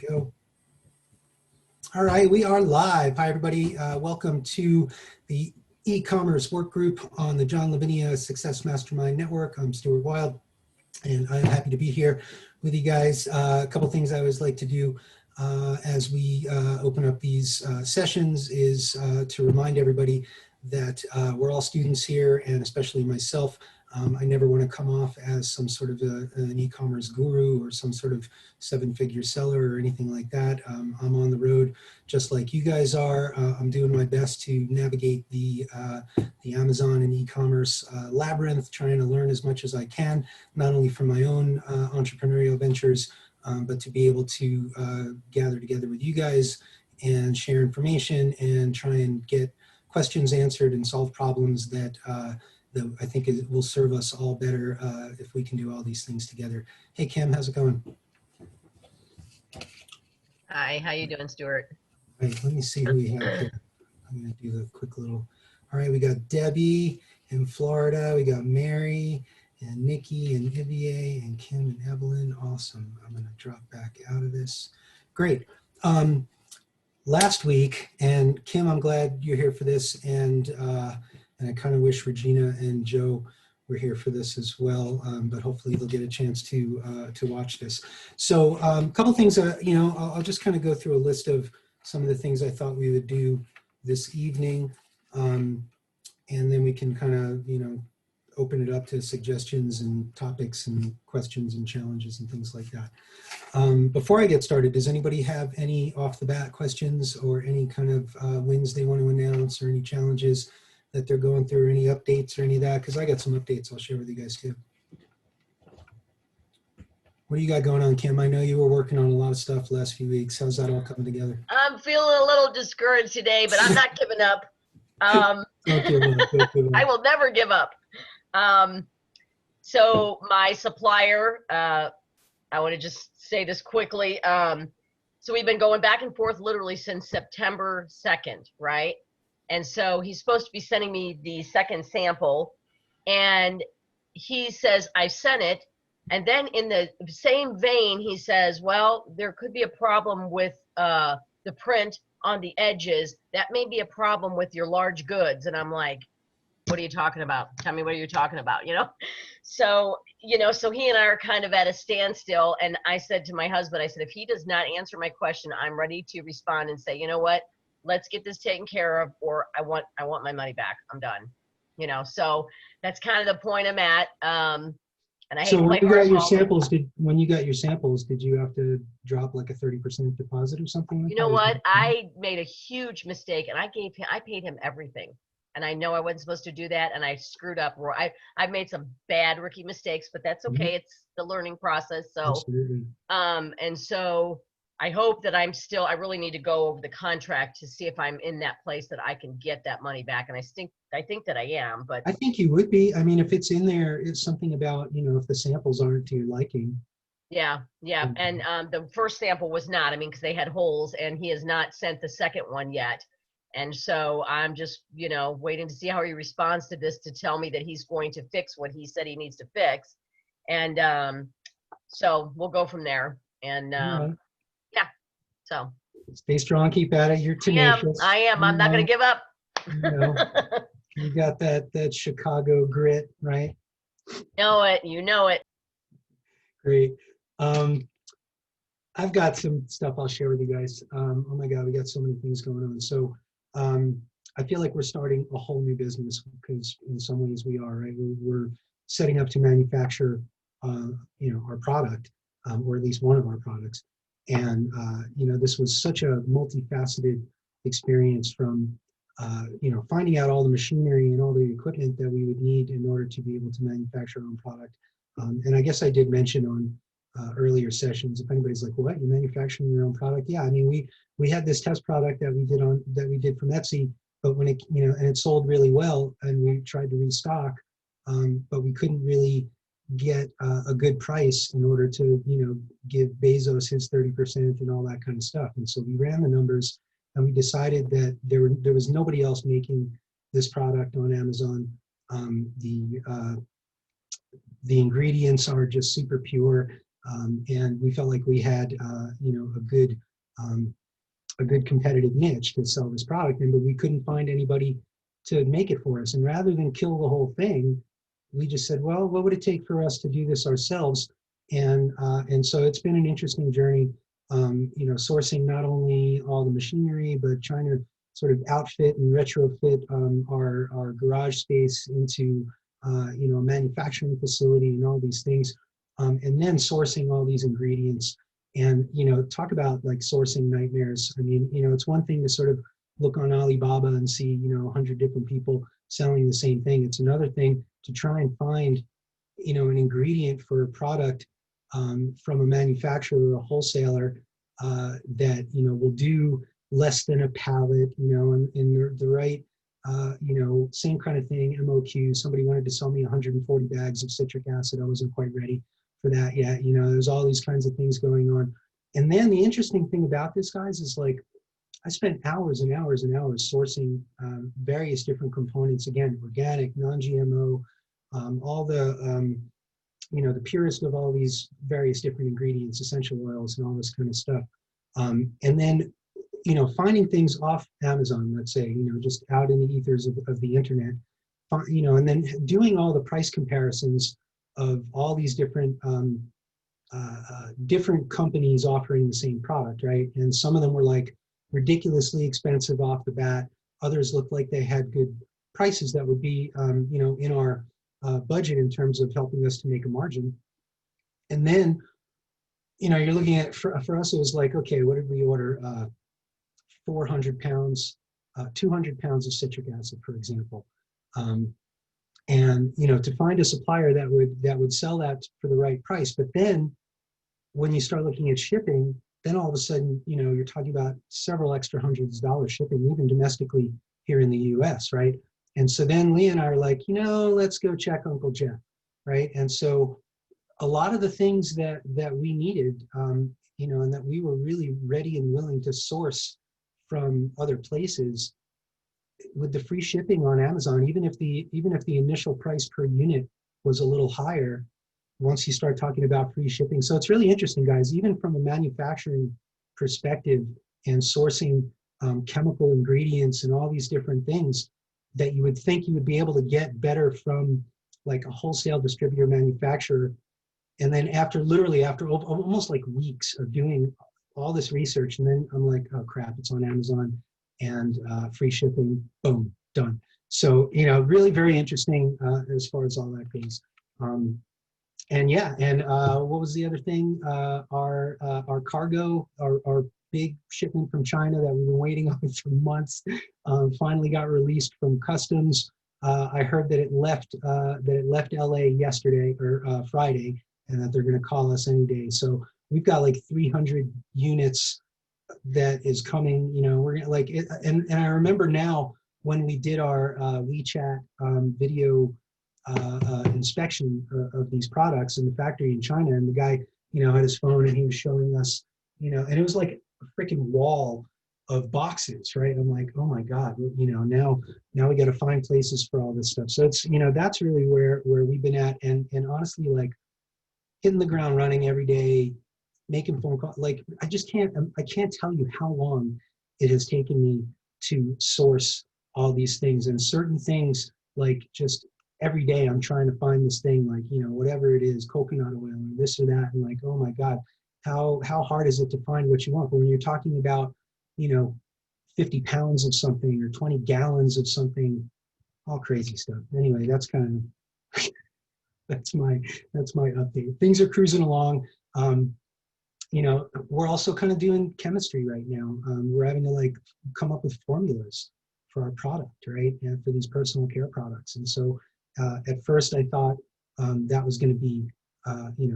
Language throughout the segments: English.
Go. All right, we are live. Hi, everybody. Welcome to the e-commerce work group on the John Lavinia Success Mastermind Network. I'm Stuart Wild, and I'm happy to be here with you guys. A couple things I always like to do as we open up these sessions is to remind everybody that we're all students here, and especially myself. I never want to come off as some sort of an e-commerce guru or some sort of seven-figure seller or anything like that. I'm on the road just like you guys are. I'm doing my best to navigate the Amazon and e-commerce labyrinth, trying to learn as much as I can, not only from my own entrepreneurial ventures, but to be able to gather together with you guys and share information and try and get questions answered and solve problems that I think it will serve us all better if we can do all these things together. Hey, Kim, how's it going? Hi, how you doing, Stuart? All right, let me see who we have here. I'm going to do the quick little. All right, we got Debbie in Florida. We got Mary and Nikki and Ivier and Kim and Evelyn. Awesome. I'm going to drop back out of this. Great. Last week, and Kim, I'm glad you're here for this, and I kind of wish Regina and Joe were here for this as well, but hopefully they'll get a chance to watch this. So a couple things, I'll just kind of go through a list of some of the things I thought we would do this evening, and then we can kind of, open it up to suggestions and topics and questions and challenges and things like that. Before I get started, does anybody have any off the bat questions or any kind of wins they want to announce or any challenges that they're going through, or any updates or any of that? Because I got some updates I'll share with you guys too. What do you got going on, Kim? I know you were working on a lot of stuff the last few weeks. How's that all coming together? I'm feeling a little discouraged today, but I'm not giving up. Don't give up. Don't give up. I will never give up. So my supplier, I want to just say this quickly. So we've been going back and forth literally since September 2nd, right? And so he's supposed to be sending me the second sample, and he says, I sent it. And then in the same vein, he says, well, there could be a problem with the print on the edges. That may be a problem with your large goods. And I'm like, what are you talking about? Tell me, what are you talking about? So he and I are kind of at a standstill. And I said to my husband, I said, if he does not answer my question, I'm ready to respond and say, you know what, let's get this taken care of, or I want my money back. I'm done. So that's kind of the point I'm at. And I hate so to when play you got your hardball. samples, when you got your samples, did you have to drop like a 30% deposit or something like that? You know what? I made a huge mistake, and I paid him everything. And I know I wasn't supposed to do that, and I screwed up. I've made some bad rookie mistakes, but that's okay. Mm-hmm. It's the learning process. So, absolutely. And so I hope that I really need to go over the contract to see if I'm in that place that I can get that money back. And I think that I am, but I think you would be. I mean, if it's in there, it's something about, if the samples aren't to your liking. Yeah. And the first sample was not, because they had holes, and he has not sent the second one yet. And so I'm just, waiting to see how he responds to this, to tell me that he's going to fix what he said he needs to fix. And so we'll go from there. And right. Yeah, so. Stay strong, keep at it. You're tenacious. I am. I'm not going to give up. You got that Chicago grit, right? You know it. Great. I've got some stuff I'll share with you guys. Oh my God, we got so many things going on. So I feel like we're starting a whole new business, because in some ways we are, right? We're setting up to manufacture, our product, or at least one of our products. And, this was such a multifaceted experience, from, finding out all the machinery and all the equipment that we would need in order to be able to manufacture our own product. And I guess I did mention on earlier sessions, if anybody's like, what, you're manufacturing your own product? Yeah, we had this test product that we did from Etsy, but when it, and it sold really well, and we tried to restock, but we couldn't really get a good price in order to, give Bezos his 30% and all that kind of stuff. And so we ran the numbers, and we decided that there was nobody else making this product on Amazon. The ingredients are just super pure. And we felt like we had, a good competitive niche to sell this product in, but we couldn't find anybody to make it for us. And rather than kill the whole thing, we just said, well, what would it take for us to do this ourselves? And so it's been an interesting journey, sourcing not only all the machinery, but trying to sort of outfit and retrofit our garage space into, a manufacturing facility and all these things, and then sourcing all these ingredients. And, talk about like sourcing nightmares. I mean, it's one thing to sort of look on Alibaba and see, 100 different people selling the same thing. It's another thing to try and find, an ingredient for a product from a manufacturer or a wholesaler that, will do less than a pallet, and in the right, same kind of thing, MOQ. Somebody wanted to sell me 140 bags of citric acid. I wasn't quite ready for that yet. There's all these kinds of things going on. And then the interesting thing about this, guys, is like I spent hours and hours and hours sourcing various different components, again, organic, non-GMO, all the, the purest of all these various different ingredients, essential oils and all this kind of stuff. And then, finding things off Amazon, let's say, just out in the ethers of the internet, and then doing all the price comparisons of all these different different companies offering the same product, right? And some of them were like ridiculously expensive off the bat. Others looked like they had good prices that would be, in our budget in terms of helping us to make a margin. And then, you're looking at, for us, it was like, okay, what did we order? 400 pounds, 200 pounds of citric acid, for example. And to find a supplier that would sell that for the right price. But then when you start looking at shipping, then all of a sudden, you're talking about several extra hundreds of dollars shipping, even domestically here in the US, right? And so then Leah and I are like, let's go check Uncle Jeff, right? And so a lot of the things that we needed, and that we were really ready and willing to source from other places, with the free shipping on Amazon, even if the initial price per unit was a little higher, once you start talking about free shipping. So it's really interesting, guys, even from a manufacturing perspective and sourcing chemical ingredients and all these different things that you would think you would be able to get better from like a wholesale distributor manufacturer. And then after almost like weeks of doing all this research, and then I'm like, oh crap, it's on Amazon and free shipping, boom, done. So, really very interesting as far as all that goes. And yeah, and what was the other thing? Our cargo, our big shipment from China that we've been waiting on for months, finally got released from customs. I heard that it left LA yesterday or Friday, and that they're going to call us any day. So we've got like 300 units that is coming. We're gonna like it, and I remember now when we did our WeChat video inspection of these products in the factory in China, and the guy, had his phone and he was showing us, and it was like a freaking wall of boxes, right? I'm like, oh my God, now we got to find places for all this stuff. So it's, that's really where we've been at, and honestly, like hitting the ground running every day, making phone calls. Like I can't tell you how long it has taken me to source all these things, and certain things, like just every day I'm trying to find this thing, like, whatever it is, coconut oil or this or that. And like, oh my God, how hard is it to find what you want? But when you're talking about, 50 pounds of something or 20 gallons of something, all crazy stuff. Anyway, that's kind of, that's my update. Things are cruising along. We're also kind of doing chemistry right now. We're having to like come up with formulas for our product, right? And for these personal care products. And so at first I thought that was going to be,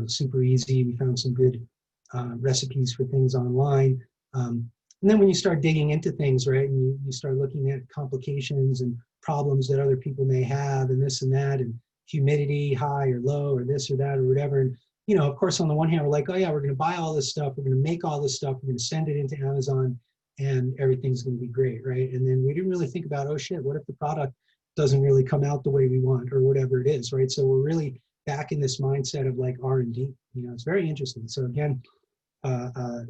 super easy. We found some good recipes for things online. And then when you start digging into things, right, and you start looking at complications and problems that other people may have and this and that, and humidity, high or low, or this or that or whatever. And, of course, on the one hand, we're like, oh yeah, we're going to buy all this stuff. We're going to make all this stuff. We're going to send it into Amazon and everything's going to be great, right? And then we didn't really think about, oh shit, what if the product doesn't really come out the way we want or whatever it is, right? So we're really back in this mindset of like R&D. You know, it's very interesting. So again,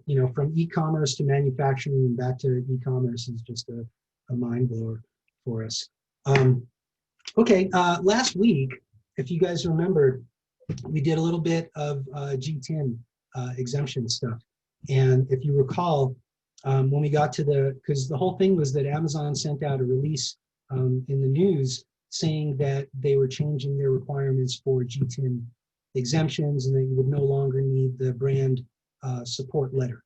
you know, from e-commerce to manufacturing and back to e-commerce is just a mind blower for us. Okay, last week, if you guys remember, we did a little bit of G10 exemption stuff. And if you recall, when we got to because the whole thing was that Amazon sent out a release in the news saying that they were changing their requirements for G10 exemptions and that you would no longer need the brand support letter.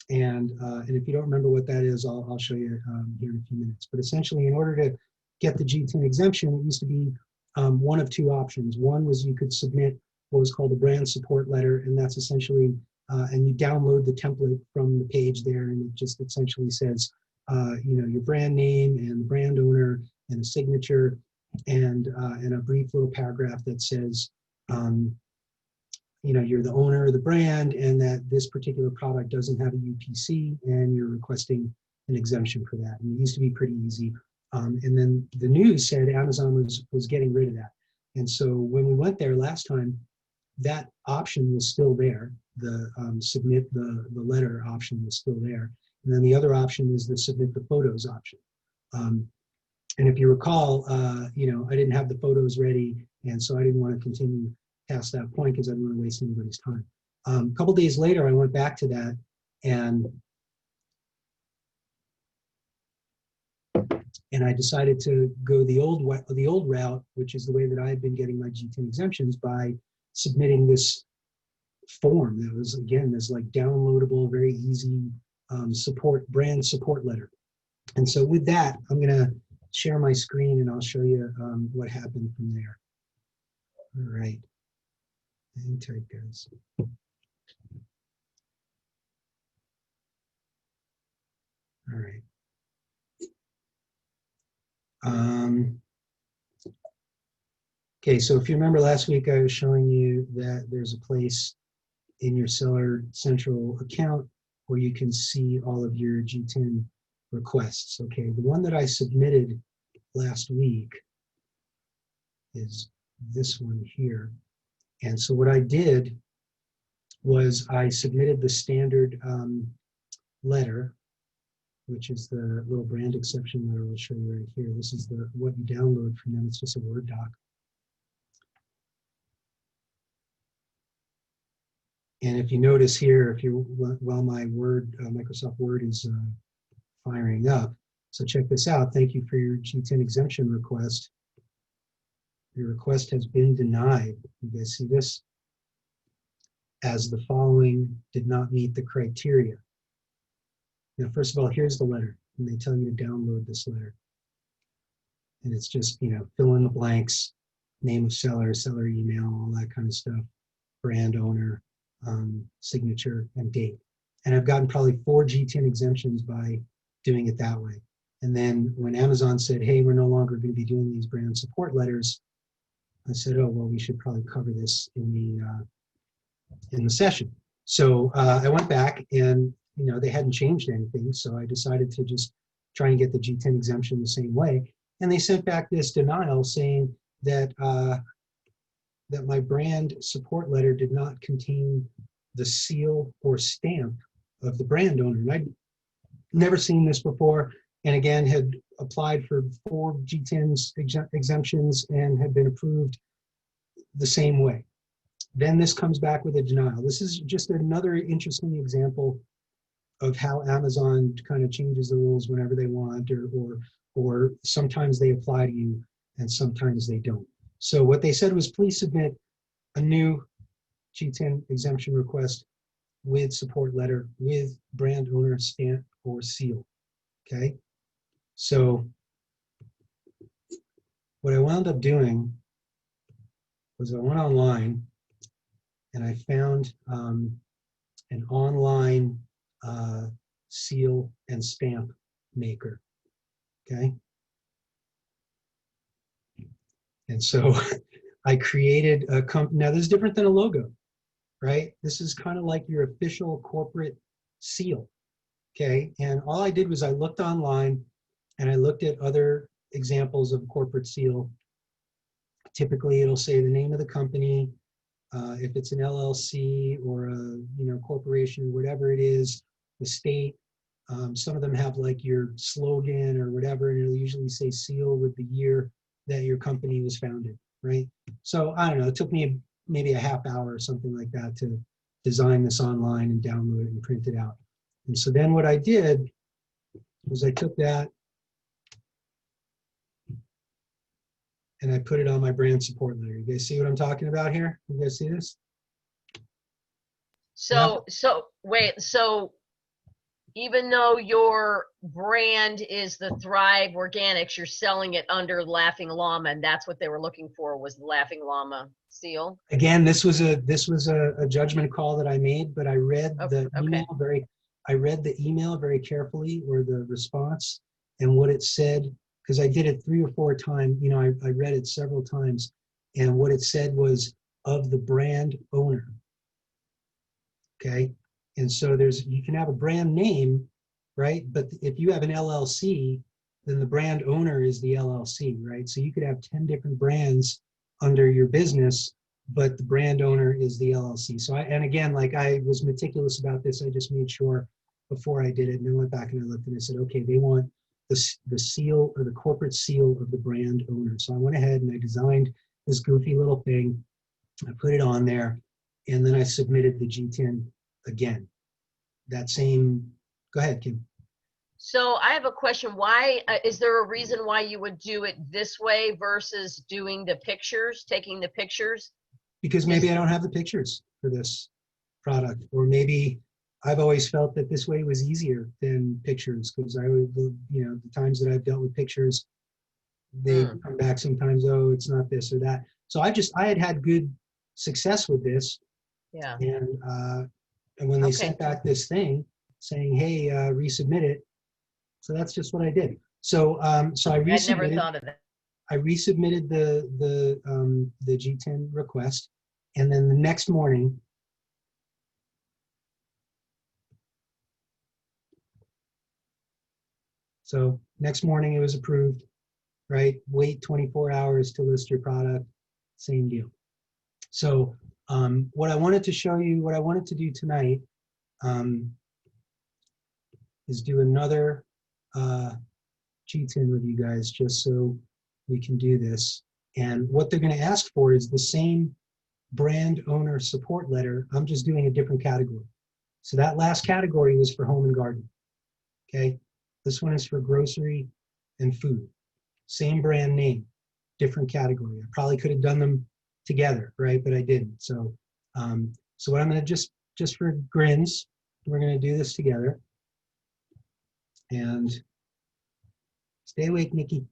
And if you don't remember what that is, I'll show you here in a few minutes. But essentially, in order to get the G10 exemption, it used to be one of two options. One was you could submit what was called a brand support letter, and that's essentially, and you download the template from the page there, and it just essentially says, you know, your brand name and the brand owner and a signature and a brief little paragraph that says, you know, you're the owner of the brand and that this particular product doesn't have a UPC and you're requesting an exemption for that. And it used to be pretty easy. And then the news said Amazon was getting rid of that. And so when we went there last time, that option was still there. The submit the letter option was still there. And then the other option is the submit the photos option. And if you recall, you know, I didn't have the photos ready, and so I didn't want to continue past that point because I didn't want to waste anybody's time. A couple days later, I went back to that, and I decided to go the old route, which is the way that I had been getting my G10 exemptions, by submitting this form that was, again, this like downloadable, very easy brand support letter. And so with that, I'm going to share my screen and I'll show you what happened from there. All right. Hang tight, guys. All right. Okay, so if you remember last week, I was showing you that there's a place in your Seller Central account where you can see all of your G10 requests. Okay, the one that I submitted last week is this one here. And so what I did was I submitted the standard letter, which is the little brand exception letter I'll show you right here. This is what you download from them. It's just a Word doc. And if you notice here, while my Microsoft Word is firing up, so check this out. Thank you for your G10 exemption request. Your request has been denied. You guys see this? As the following did not meet the criteria. Now, first of all, here's the letter, and they tell you to download this letter. And it's just, you know, fill in the blanks, name of seller, seller email, all that kind of stuff, brand owner, signature, and date. And I've gotten probably 4 G10 exemptions by doing it that way. And then when Amazon said, hey, we're no longer going to be doing these brand support letters, I said, oh, well, we should probably cover this in the session. So I went back and, you know, they hadn't changed anything. So I decided to just try and get the G10 exemption the same way. And they sent back this denial saying that that my brand support letter did not contain the seal or stamp of the brand owner. And I'd never seen this before. And again, had applied for 4 G10s exemptions and had been approved the same way. Then this comes back with a denial. This is just another interesting example of how Amazon kind of changes the rules whenever they want, or sometimes they apply to you and sometimes they don't. So what they said was, please submit a new G10 exemption request with support letter with brand owner stamp or seal. Okay. So what I wound up doing was I went online and I found an online seal and stamp maker. Okay. And so I created a company. Now this is different than a logo, right? This is kind of like your official corporate seal. Okay. And all I did was I looked online and I looked at other examples of corporate seal typically it'll say the name of the company. If it's an LLC or a corporation, whatever it is, the state. Some of them have like your slogan or whatever, and it'll usually say seal with the year that your company was founded, right? So I don't know, it took me maybe a half hour or something like that to design this online and download it and print it out. And so then what I did was I took that and I put it on my brand support letter. You guys see what I'm talking about here? You guys see this? So wait, so even though your brand is the Thrive Organics, you're selling it under Laughing Llama, and that's what they were looking for, was the Laughing Llama seal. Again, this was a judgment call that I made, but I read the email very carefully, or the response, and what it said, because I did it 3 or 4 times. I read it several times, and what it said was of the brand owner. Okay, and so you can have a brand name, right? But if you have an LLC, then the brand owner is the LLC, right? So you could have 10 different brands under your business, but the brand owner is the LLC. So and again, like, I was meticulous about this. I just made sure before I did it, and I went back and I looked and I said, okay, they want the seal, or the corporate seal of the brand owner. So I went ahead and I designed this goofy little thing. I put it on there, and then I submitted the G10 again. That same, go ahead, Kim. So I have a question. Why is there a reason why you would do it this way versus doing the pictures, taking the pictures? Because maybe I don't have the pictures for this product, or maybe I've always felt that this way was easier than pictures, because the times that I've dealt with pictures, they come back sometimes, oh, it's not this or that. So I had good success with this. Yeah. And when they sent back this thing saying, hey, resubmit it. So that's just what I did. So I resubmitted. I'd never thought of that. I resubmitted the G10 request, and then the next morning, it was approved, right? Wait 24 hours to list your product, same deal. So what I wanted to show you, what I wanted to do tonight, is do another G10 with you guys, just so we can do this. And what they're going to ask for is the same brand owner support letter. I'm just doing a different category. So that last category was for home and garden. Okay, this one is for grocery and food. Same brand name, different category. I probably could have done them together, right? But I didn't. So so what I'm going to just for grins, we're going to do this together. And stay awake, Nikki.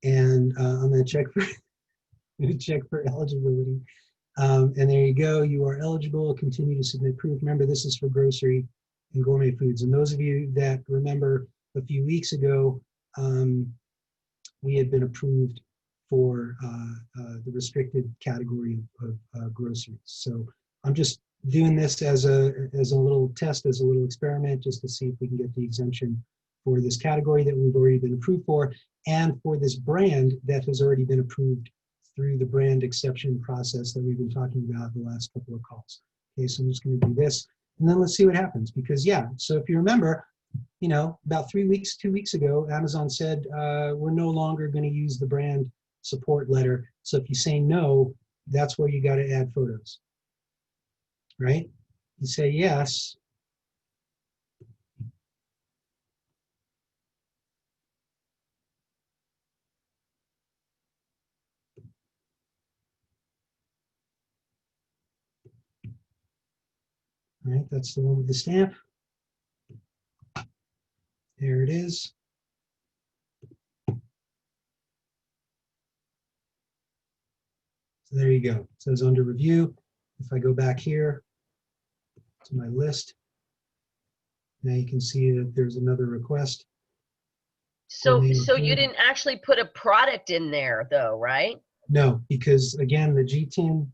And I'm going to check for eligibility. And there you go. You are eligible. Continue to submit proof. Remember, this is for grocery and gourmet foods. And those of you that remember, a few weeks ago, we had been approved for the restricted category of groceries. So I'm just doing this as a little test, as a little experiment, just to see if we can get the exemption for this category that we've already been approved for, and for this brand that has already been approved through the brand exception process that we've been talking about the last couple of calls. Okay, so I'm just going to do this, and then let's see what happens. Because yeah, so if you remember, about 2 weeks ago, Amazon said, we're no longer going to use the brand support letter. So if you say no, that's where you got to add photos, right? You say yes. All right, that's the one with the stamp. There it is. So there you go. It says under review. If I go back here to my list, now you can see that there's another request. So you didn't actually put a product in there though, right? No, because again, the G10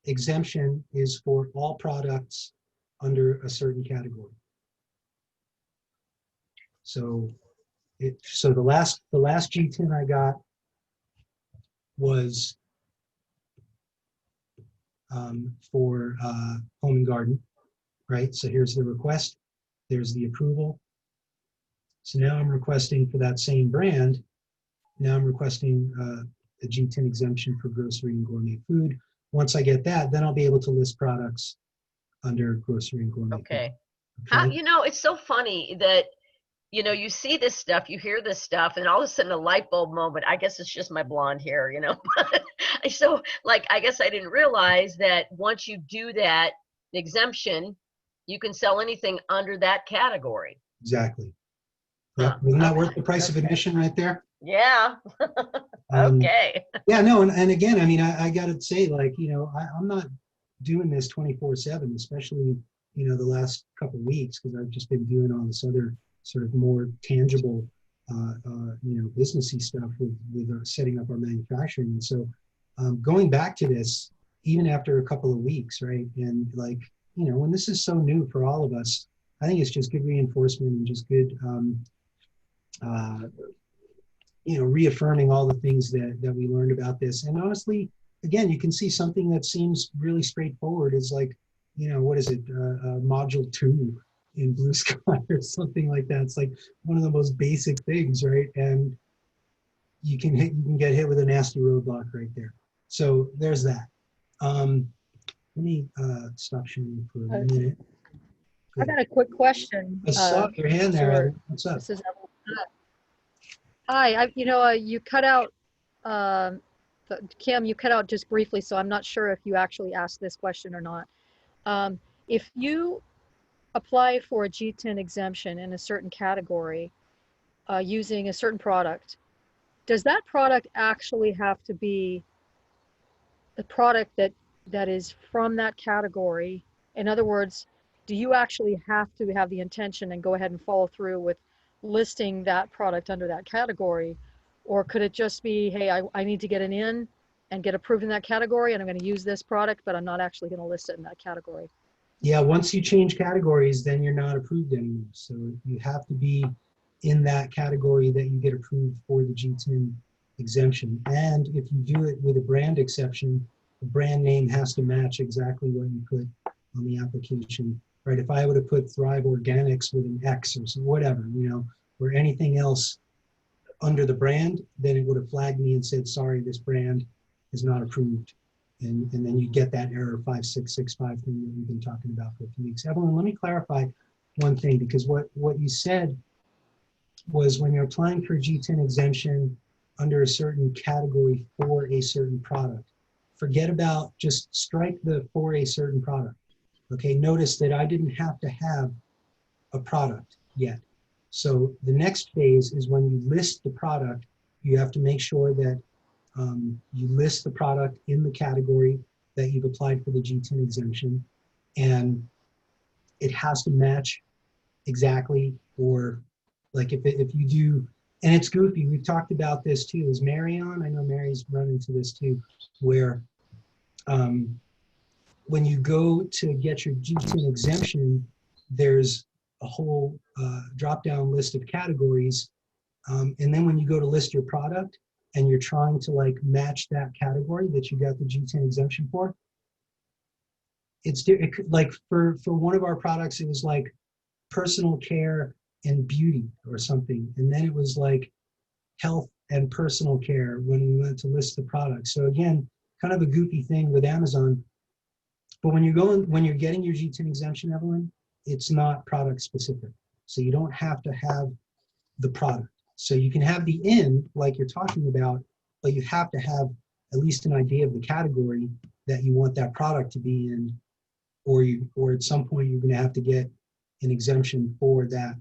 exemption is for all products under a certain category. So the last G10 I got was for home and garden, right? So here's the request, there's the approval. So now I'm requesting for that same brand. Now I'm requesting a G10 exemption for grocery and gourmet food. Once I get that, then I'll be able to list products under grocery and gourmet food. Okay. Okay. You know, it's so funny that, you know, you see this stuff, you hear this stuff, and all of a sudden a light bulb moment. I guess it's just my blonde hair, you know. But so, like, I guess I didn't realize that once you do that exemption, you can sell anything under that category. Exactly. Yeah. Isn't that worth the price of admission right there? Yeah. Okay. Yeah, no, and again, I mean, I got to say, like, you know, I'm not doing this 24/7, especially, you know, the last couple of weeks, because I've just been doing all this other sort of more tangible, you know, businessy stuff with setting up our manufacturing. And so going back to this, even after a couple of weeks, right? And like, you know, when this is so new for all of us, I think it's just good reinforcement and just good, you know, reaffirming all the things that we learned about this. And honestly, again, you can see something that seems really straightforward is like, you know, what is it, module 2 in Blue Sky or something like that. It's like one of the most basic things, right? And you can get hit with a nasty roadblock right there. So there's that. Let me stop sharing for a minute. I got a quick question. I saw your hand there. Stuart. What's up? This is Hi. You know, you cut out, Kim. You cut out just briefly, so I'm not sure if you actually asked this question or not. If you apply for a G10 exemption in a certain category using a certain product, does that product actually have to be the product that is from that category? In other words, do you actually have to have the intention and go ahead and follow through with listing that product under that category? Or could it just be, hey, I need to get an in and get approved in that category, and I'm going to use this product, but I'm not actually going to list it in that category? Yeah, once you change categories, then you're not approved anymore. So you have to be in that category that you get approved for the G10 exemption. And if you do it with a brand exception, the brand name has to match exactly what you put on the application, right? If I would have put Thrive Organics with an X or some, whatever, you know, or anything else under the brand, then it would have flagged me and said, sorry, this brand is not approved. And then you get that error 5665 thing that we've been talking about for a few weeks. Evelyn, let me clarify one thing, because what you said was when you're applying for a G10 exemption under a certain category for a certain product, forget about, just strike the for a certain product. Okay, notice that I didn't have to have a product yet. So the next phase is when you list the product, you have to make sure that you list the product in the category that you've applied for the G10 exemption, and it has to match exactly, or like if you do, and it's goofy, we've talked about this too. Is Mary on? I know Mary's run into this too, where when you go to get your G10 exemption, there's a whole drop-down list of categories, and then when you go to list your product and you're trying to like match that category that you got the G10 exemption for, like for one of our products, it was like personal care and beauty or something. And then it was like health and personal care when we went to list the product. So again, kind of a goofy thing with Amazon. But when you're getting your G10 exemption, Evelyn, it's not product specific. So you don't have to have the product. So you can have the in, like you're talking about, but you have to have at least an idea of the category that you want that product to be in, or at some point you're going to have to get an exemption for that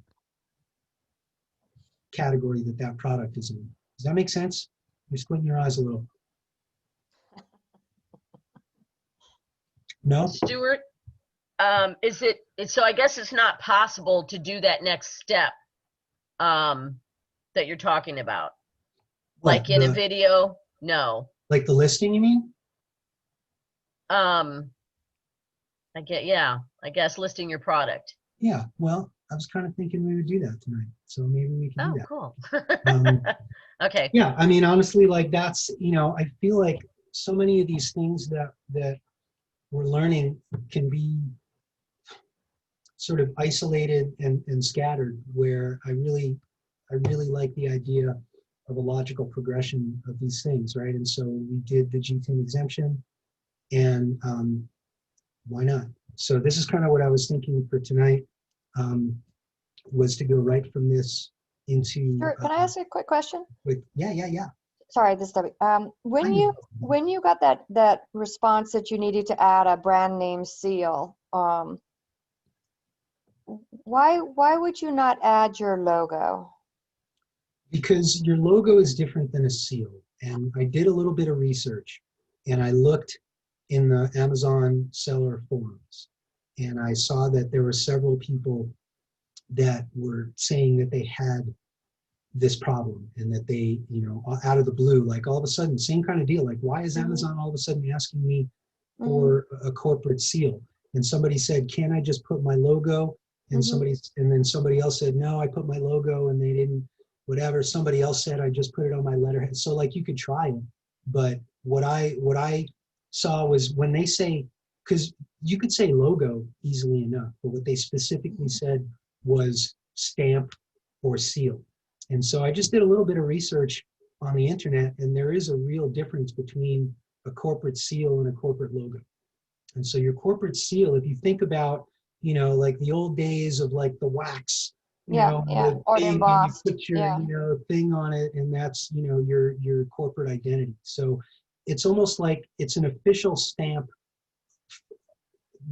category that product is in. Does that make sense? You're squinting your eyes a little. No? Stuart, so I guess it's not possible to do that next step that you're talking about? Like in a video? No. Like the listing, you mean? I guess listing your product. Yeah, well, I was kind of thinking we would do that tonight. So maybe we can do that. Cool. Okay. Yeah, I mean, honestly, like that's, you know, I feel like so many of these things that we're learning can be sort of isolated and scattered, where I really like the idea of a logical progression of these things, right? And so we did the G10 exemption, and why not? So this is kind of what I was thinking for tonight, was to go right from this into. Stuart, can I ask you a quick question? Yeah. Sorry, this is Debbie. When you got that response that you needed to add a brand name seal, why would you not add your logo? Because your logo is different than a seal. And I did a little bit of research, and I looked in the Amazon seller forums, and I saw that there were several people that were saying that they had this problem, and that they, out of the blue, like all of a sudden, same kind of deal, like, why is Amazon all of a sudden asking me for a corporate seal? And somebody said, can't I just put my logo? And then somebody else said, no, I put my logo and they didn't, whatever. Somebody else said, I just put it on my letterhead. So like, you could try it, but what I saw was when they say, because you could say logo easily enough, but what they specifically said was stamp or seal. And so I just did a little bit of research on the internet, and there is a real difference between a corporate seal and a corporate logo. And so your corporate seal, if you think about, like the old days of like the wax, Or the embossed. and you put your, thing on it, and that's, your corporate identity. So it's almost like it's an official stamp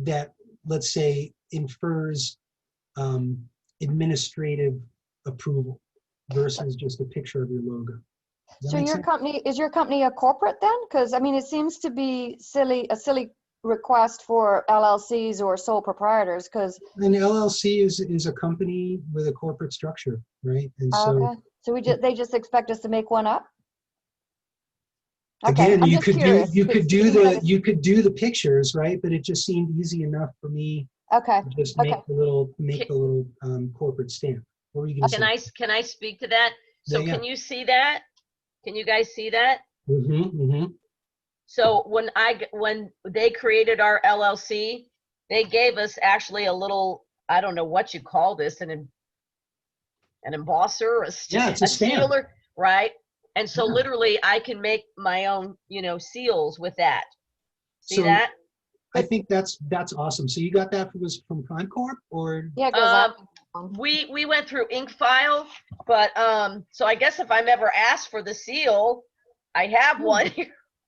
that, let's say, infers administrative approval versus just a picture of your logo. So is your company a corporate then? Because I mean, it seems to be a silly request for LLCs or sole proprietors. Because an LLC is a company with a corporate structure, right? And so they just expect us to make one up. Again, okay, you could do the pictures, right? But it just seemed easy enough for me to just make the little corporate stamp. What were you going to say? Can I speak to that? So Yeah. Can you see that? Can you guys see that? Mm-hmm. So when they created our LLC, they gave us actually a little, I don't know what you call this, an embosser, it's a stamp. sealer, right? And so literally I can make my own, seals with that. See that? I think that's awesome. So you got that from Prime Corp, or? Yeah, because we went through ink file, but so I guess if I'm ever asked for the seal, I have one.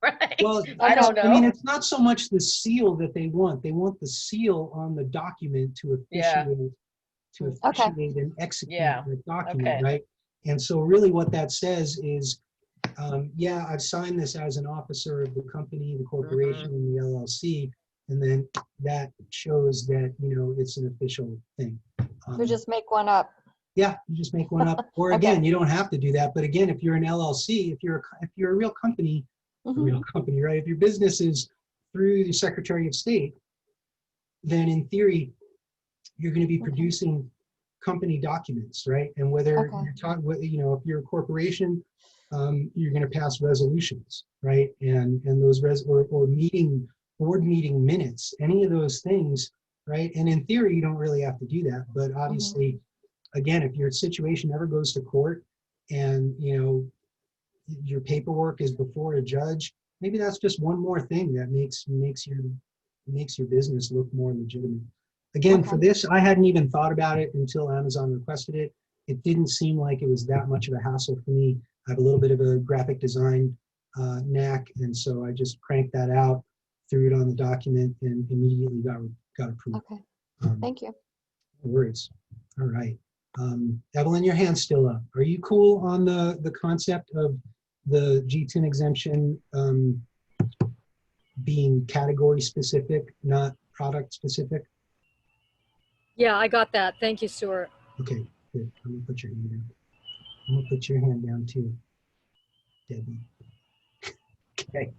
Right? Well, I don't know. I mean, it's not so much the seal that they want. They want the seal on the document to officiate and execute the document, right? And so really what that says is, I've signed this as an officer of the company, the corporation, and the LLC, and then that shows that, it's an official thing. You just make one up. Yeah, you just make one up. Or again, you don't have to do that. But again, if you're an LLC, if you're a real company, right? If your business is through the Secretary of State, then in theory, you're going to be producing company documents, right? And whether you're talking, if you're a corporation, you're going to pass resolutions, right? And those or board meeting minutes, any of those things, right? And in theory, you don't really have to do that, but obviously, again, if your situation ever goes to court, and your paperwork is before a judge, maybe that's just one more thing that makes your business look more legitimate. Again, for this, I hadn't even thought about it until Amazon requested it. It didn't seem like it was that much of a hassle for me. I have a little bit of a graphic design knack, and so I just cranked that out, threw it on the document, and immediately got approved. Okay, thank you. No worries. All right. Evelyn, your hand's still up. Are you cool on the concept of the G10 exemption being category specific, not product specific? Yeah, I got that. Thank you, Stuart. Okay, good. I'm gonna put your hand down. I'm gonna put your hand down too, Debbie. Okay.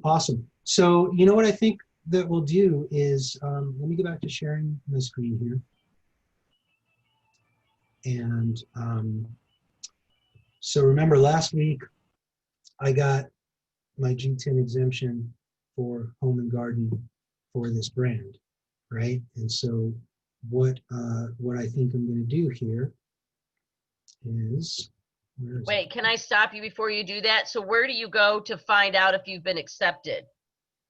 Awesome. So you know what I think that we'll do is, let me go back to sharing my screen here. And so remember last week, I got my G10 exemption for home and garden for this brand, right? And so what I think I'm going to do here is, where is it? Wait, can I stop you before you do that? So where do you go to find out if you've been accepted?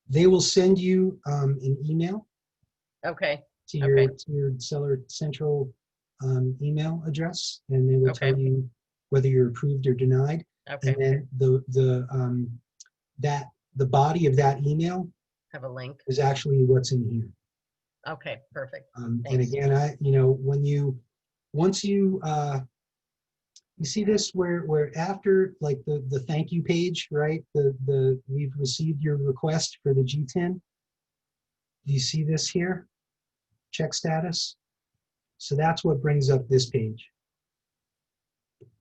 They will send you an email Okay, to Okay. your Seller Central email address, and they will Okay. tell you whether you're approved or denied. okay. And then the body of that email Have a link. is actually what's in here. Okay, perfect. And Thanks. again, once you see this where after like the thank you page, right? We've received your request for the G10. Do you see this here? Check status. So that's what brings up this page.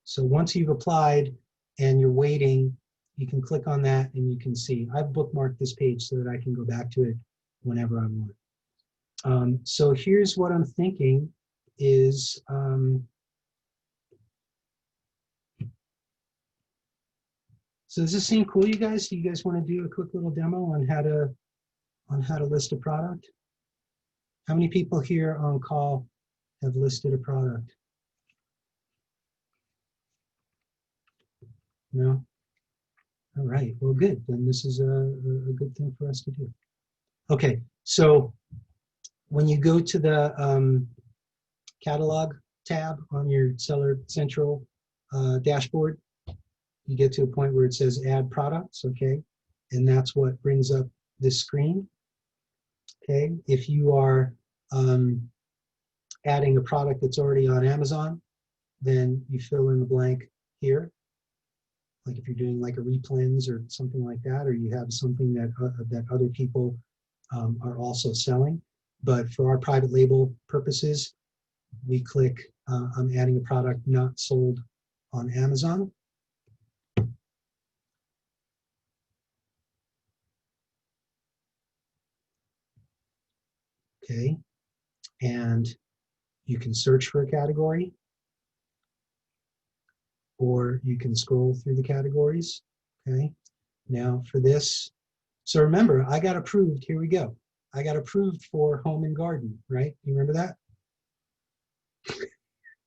So once you've applied and you're waiting, you can click on that and you can see. I've bookmarked this page so that I can go back to it whenever I want. So here's what I'm thinking is, so does this seem cool, you guys? Do you guys want to do a quick little demo on how to list a product? How many people here on call have listed a product? No? All right, well, good. Then this is a good thing for us to do. Okay, so when you go to the catalog tab on your Seller Central dashboard, you get to a point where it says add products, okay? And that's what brings up this screen, okay? If you are adding a product that's already on Amazon, then you fill in the blank here. Like if you're doing like a replens or something like that, or you have something that other people are also selling. But for our private label purposes, we click I'm adding a product not sold on Amazon. Okay, and you can search for a category, or you can scroll through the categories. Okay, now for this, so remember, I got approved. Here we go. I got approved for home and garden, right? You remember that?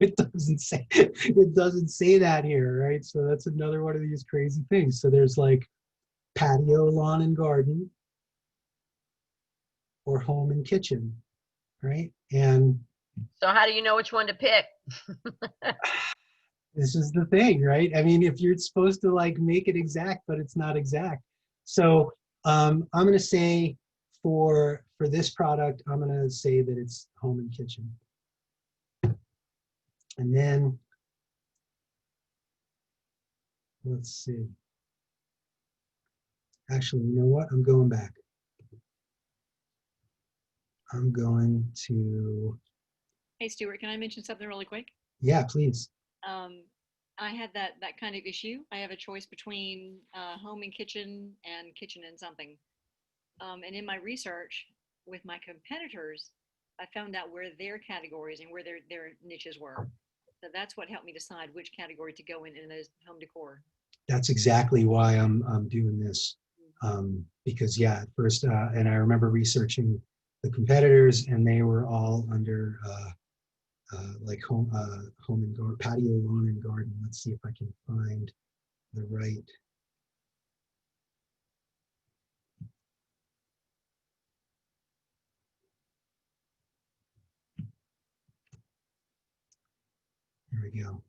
It doesn't say that here, right? So that's another one of these crazy things. So there's like patio, lawn and garden, or home and kitchen, right? And So how do you know which one to pick? this is the thing, right? I mean, if you're supposed to like make it exact, but it's not exact. So I'm going to say for this product, I'm going to say that it's home and kitchen. And then let's see. Actually, you know what? I'm going back. I'm going to. Hey, Stuart, can I mention something really quick? Yeah, please. I had that kind of issue. I have a choice between home and kitchen and something. And in my research with my competitors, I found out where their categories and where their niches were. So that's what helped me decide which category to go in those home decor. That's exactly why I'm doing this. Because yeah, at first, and I remember researching the competitors, and they were all under like home and garden, patio, lawn and garden. Let's see if I can find the right. Here we go.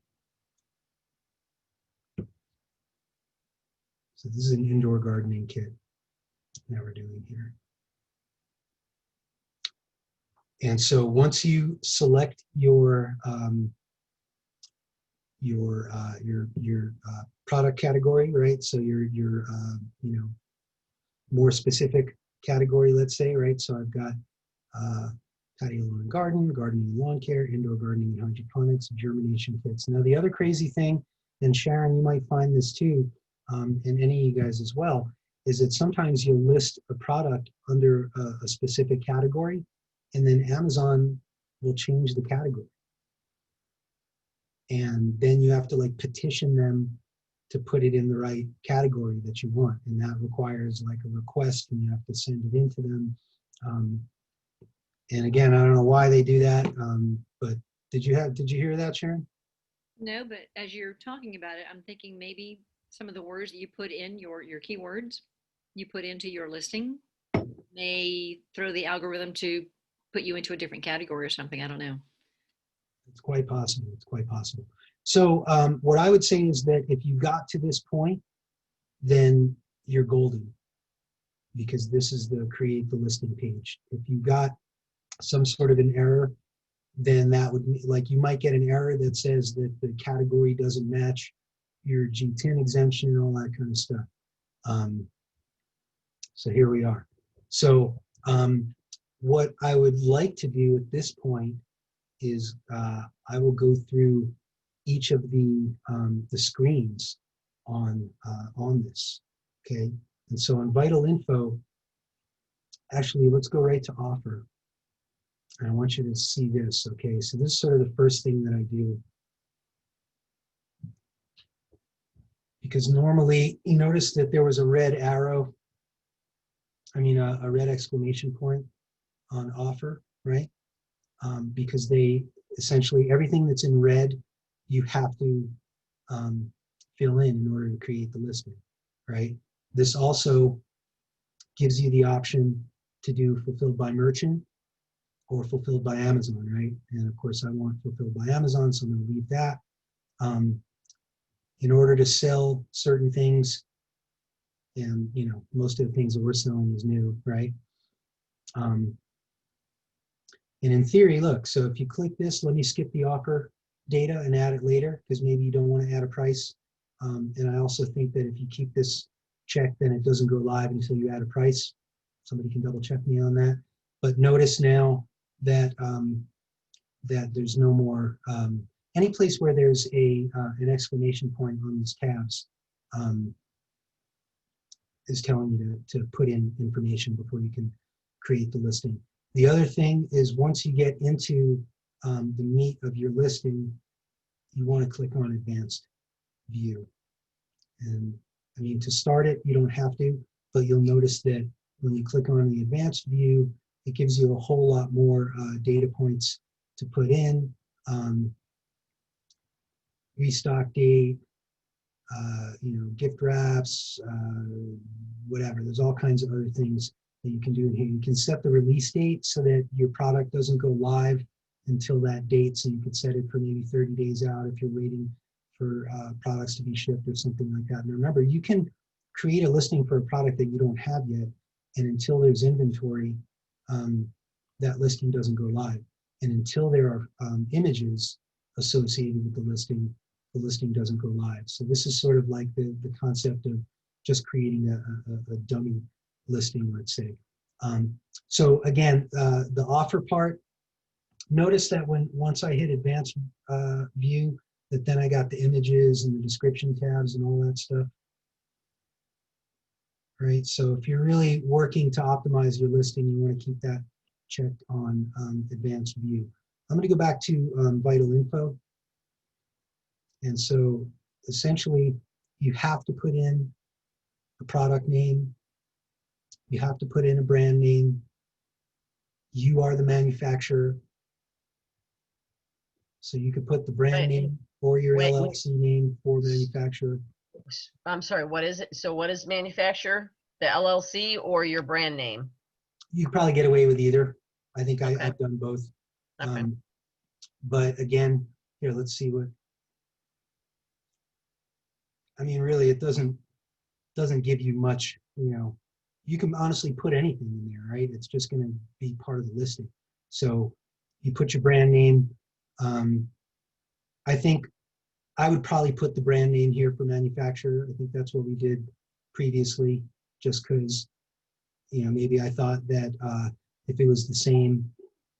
So this is an indoor gardening kit that we're doing here. And so once you select your product category, right? So your more specific category, let's say, right? So I've got patio, lawn and garden, gardening and lawn care, indoor gardening and hydroponics, germination kits. Now the other crazy thing, and Sharon, you might find this too, and any of you guys as well, is that sometimes you'll list a product under a specific category, and then Amazon will change the category. And then you have to like petition them to put it in the right category that you want. And that requires like a request, and you have to send it into them. And again, I don't know why they do that, but did you hear that, Sharon? No, but as you're talking about it, I'm thinking maybe some of the words that you put in your keywords you put into your listing may throw the algorithm to put you into a different category or something. I don't know. It's quite possible. It's quite possible. So what I would say is that if you got to this point, then you're golden, because this is the create the listing page. If you got some sort of an error, then that would be like, you might get an error that says that the category doesn't match your G10 exemption and all that kind of stuff. So here we are. So what I would like to do at this point is I will go through each of the screens on this. Okay, and so on Vital Info, actually, let's go right to offer. And I want you to see this. Okay, so this is sort of the first thing that I do, because normally you notice that there was a red arrow. I mean, a red exclamation point on offer, right? Because they essentially, everything that's in red, you have to fill in order to create the listing, right? This also gives you the option to do fulfilled by merchant or fulfilled by Amazon, right? And of course, I want fulfilled by Amazon, so I'm going to leave that. In order to sell certain things, and you know, most of the things that we're selling is new, right? And in theory, look, so if you click this, let me skip the offer data and add it later, because maybe you don't want to add a price. And I also think that if you keep this checked, then it doesn't go live until you add a price. Somebody can double check me on that. But notice now that that there's no more, any place where there's an exclamation point on these tabs is telling you to put in information before you can create the listing. The other thing is, once you get into the meat of your listing, you want to click on Advanced View. And I mean, to start it, you don't have to, but you'll notice that when you click on the Advanced View, it gives you a whole lot more data points to put in. Restock date, you know, gift wraps, whatever. There's all kinds of other things that you can do in here. You can set the release date so that your product doesn't go live until that date. So you could set it for maybe 30 days out if you're waiting for products to be shipped or something like that. And remember, you can create a listing for a product that you don't have yet, and until there's inventory, that listing doesn't go live. And until there are images associated with the listing doesn't go live. So this is sort of like the concept of just creating a dummy listing, let's say. So again, the offer part, notice that once I hit Advanced View, that then I got the images and the description tabs and all that stuff. Right, so if you're really working to optimize your listing, you want to keep that checked on Advanced View. I'm going to go back to Vital Info. And so essentially, you have to put in a product name. You have to put in a brand name. You are the manufacturer. So you could put the brand name or your LLC name for manufacturer. I'm sorry, what is it? So what is manufacturer? The LLC or your brand name? You probably get away with either. I think Okay. I've done both. Okay. But again, here, let's see what, I mean, really, it doesn't give you much, you know. You can honestly put anything in there, right? It's just going to be part of the listing. So you put your brand name. I think I would probably put the brand name here for manufacturer. I think that's what we did previously, just because, you know, maybe I thought that if it was the same,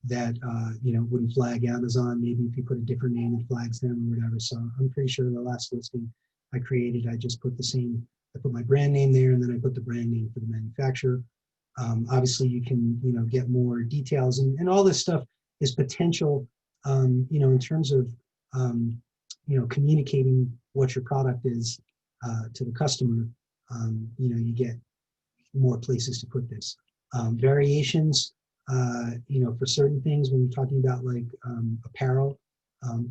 that, you know, wouldn't flag Amazon. Maybe if you put a different name, it flags them or whatever. So I'm pretty sure the last listing I created, I just put the same, I put my brand name there, and then I put the brand name for the manufacturer. Obviously, you can, you know, get more details, and all this stuff is potential, you know, in terms of, you know, communicating what your product is. to the customer, you get more places to put this. Variations, for certain things when you're talking about like apparel.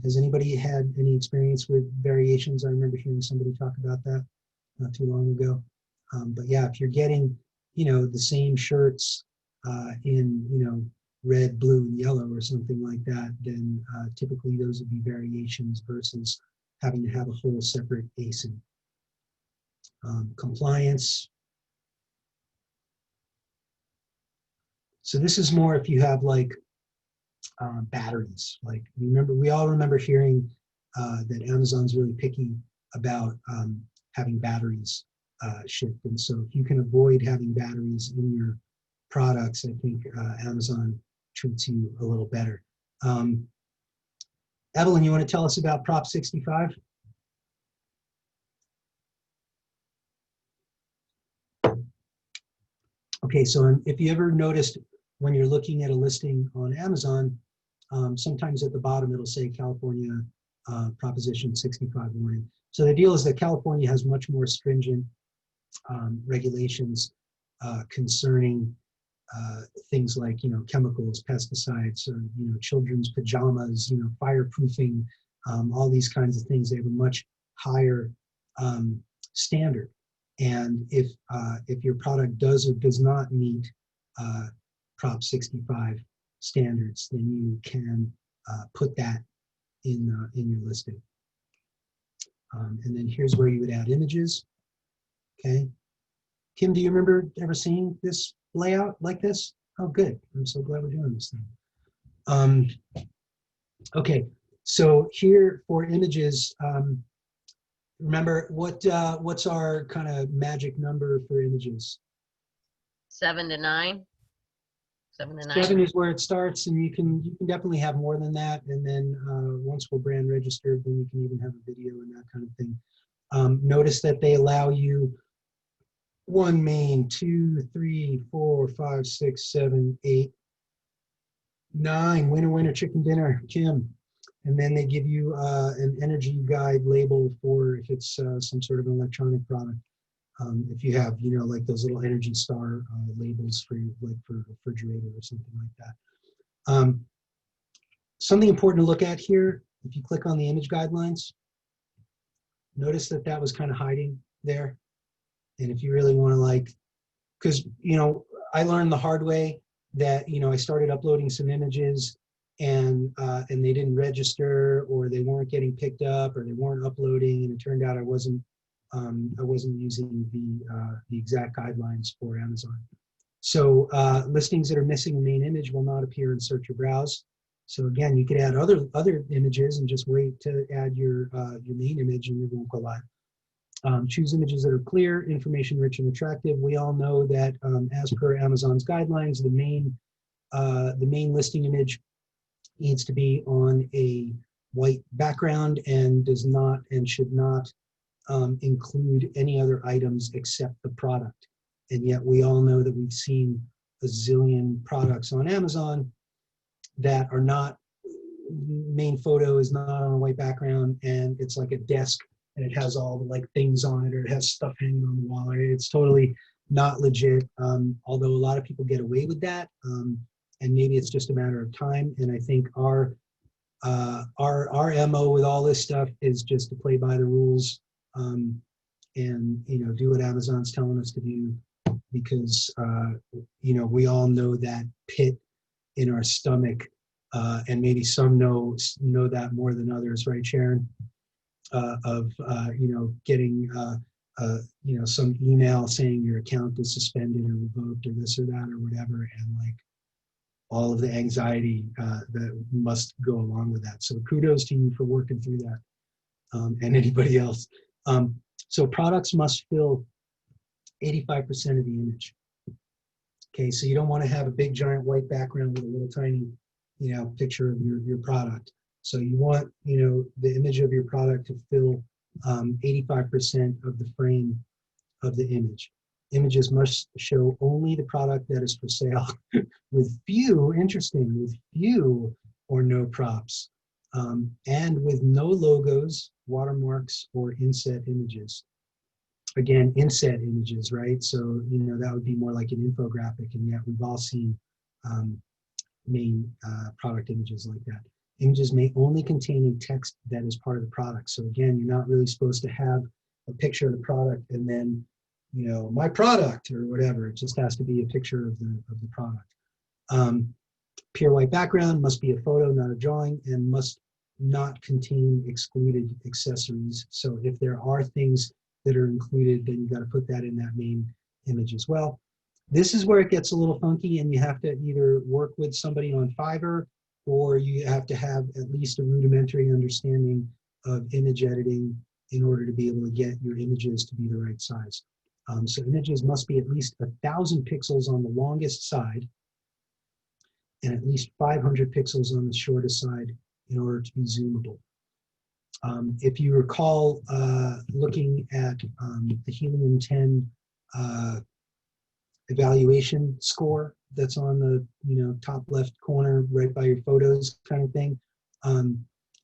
Has anybody had any experience with variations? I remember hearing somebody talk about that not too long ago. But yeah, if you're getting, the same shirts in, red, blue, and yellow or something like that, then typically those would be variations versus having to have a whole separate ASIN. Compliance. So this is more if you have like batteries. Like we all remember hearing that Amazon's really picky about having batteries shipped. And so if you can avoid having batteries in your products, I think Amazon treats you a little better. Evelyn, you want to tell us about Prop 65? Okay, so if you ever noticed when you're looking at a listing on Amazon, sometimes at the bottom it'll say California Proposition 65 warning. So the deal is that California has much more stringent regulations concerning things like chemicals, pesticides, children's pajamas, fireproofing, all these kinds of things. They have a much higher standard. And if your product does or does not meet Prop 65 standards, then you can put that in your listing. And then here's where you would add images. Okay. Kim, do you remember ever seeing this layout like this? Oh, good. I'm so glad we're doing this thing. Okay, so here for images, remember what's our kind of magic number for images? 7 to 9. 7 to 9. 7 is where it starts, and you can definitely have more than that. And then once we're brand registered, then you can even have a video and that kind of thing. Notice that they allow you 1 main, 2, 3, 4, 5, 6, 7, 8, 9. Winner, winner, chicken dinner, Kim. And then they give you an energy guide label for if it's some sort of an electronic product. If you have, like those little Energy Star labels for for a refrigerator or something like that. Something important to look at here, if you click on the image guidelines, notice that was kind of hiding there. And if you really want to because, I learned the hard way that, I started uploading some images and they didn't register, or they weren't getting picked up, or they weren't uploading. And it turned out I wasn't using the exact guidelines for Amazon. So listings that are missing a main image will not appear in search or browse. So again, you could add other images and just wait to add your main image and it won't go live. Choose images that are clear, information rich, and attractive. We all know that as per Amazon's guidelines, the main listing image needs to be on a white background and does not and should not include any other items except the product. And yet we all know that we've seen a zillion products on Amazon that are not, main photo is not on a white background, and it's like a desk and it has all the things on it, or it has stuff hanging on the wall. It's totally not legit, although a lot of people get away with that, and maybe it's just a matter of time. And I think our MO with all this stuff is just to play by the rules, and do what Amazon's telling us to do, because we all know that pit in our stomach, and maybe some know that more than others, right, Sharon? Of getting some email saying your account is suspended or revoked or this or that or whatever, and all of the anxiety that must go along with that. So kudos to you for working through that, and anybody else. So products must fill 85% of the image. Okay, so you don't want to have a big giant white background with a little tiny picture of your product. So you want, the image of your product to fill 85% of the frame of the image. Images must show only the product that is for sale with few or no props, and with no logos, watermarks, or inset images. again, inset images, right? So, you know, that would be more like an infographic, and yet we've all seen main product images like that. Images may only contain a text that is part of the product. So again, you're not really supposed to have a picture of the product and then, you know, my product or whatever. It just has to be a picture of the product. Pure white background, must be a photo, not a drawing, and must not contain excluded accessories. So if there are things that are included, then you got to put that in that main image as well. This is where it gets a little funky, and you have to either work with somebody on Fiverr, or you have to have at least a rudimentary understanding of image editing in order to be able to get your images to be the right size. So images must be at least 1,000 pixels on the longest side and at least 500 pixels on the shortest side in order to be zoomable. If you recall looking at the Helium-10 evaluation score that's on the top left corner right by your photos kind of thing,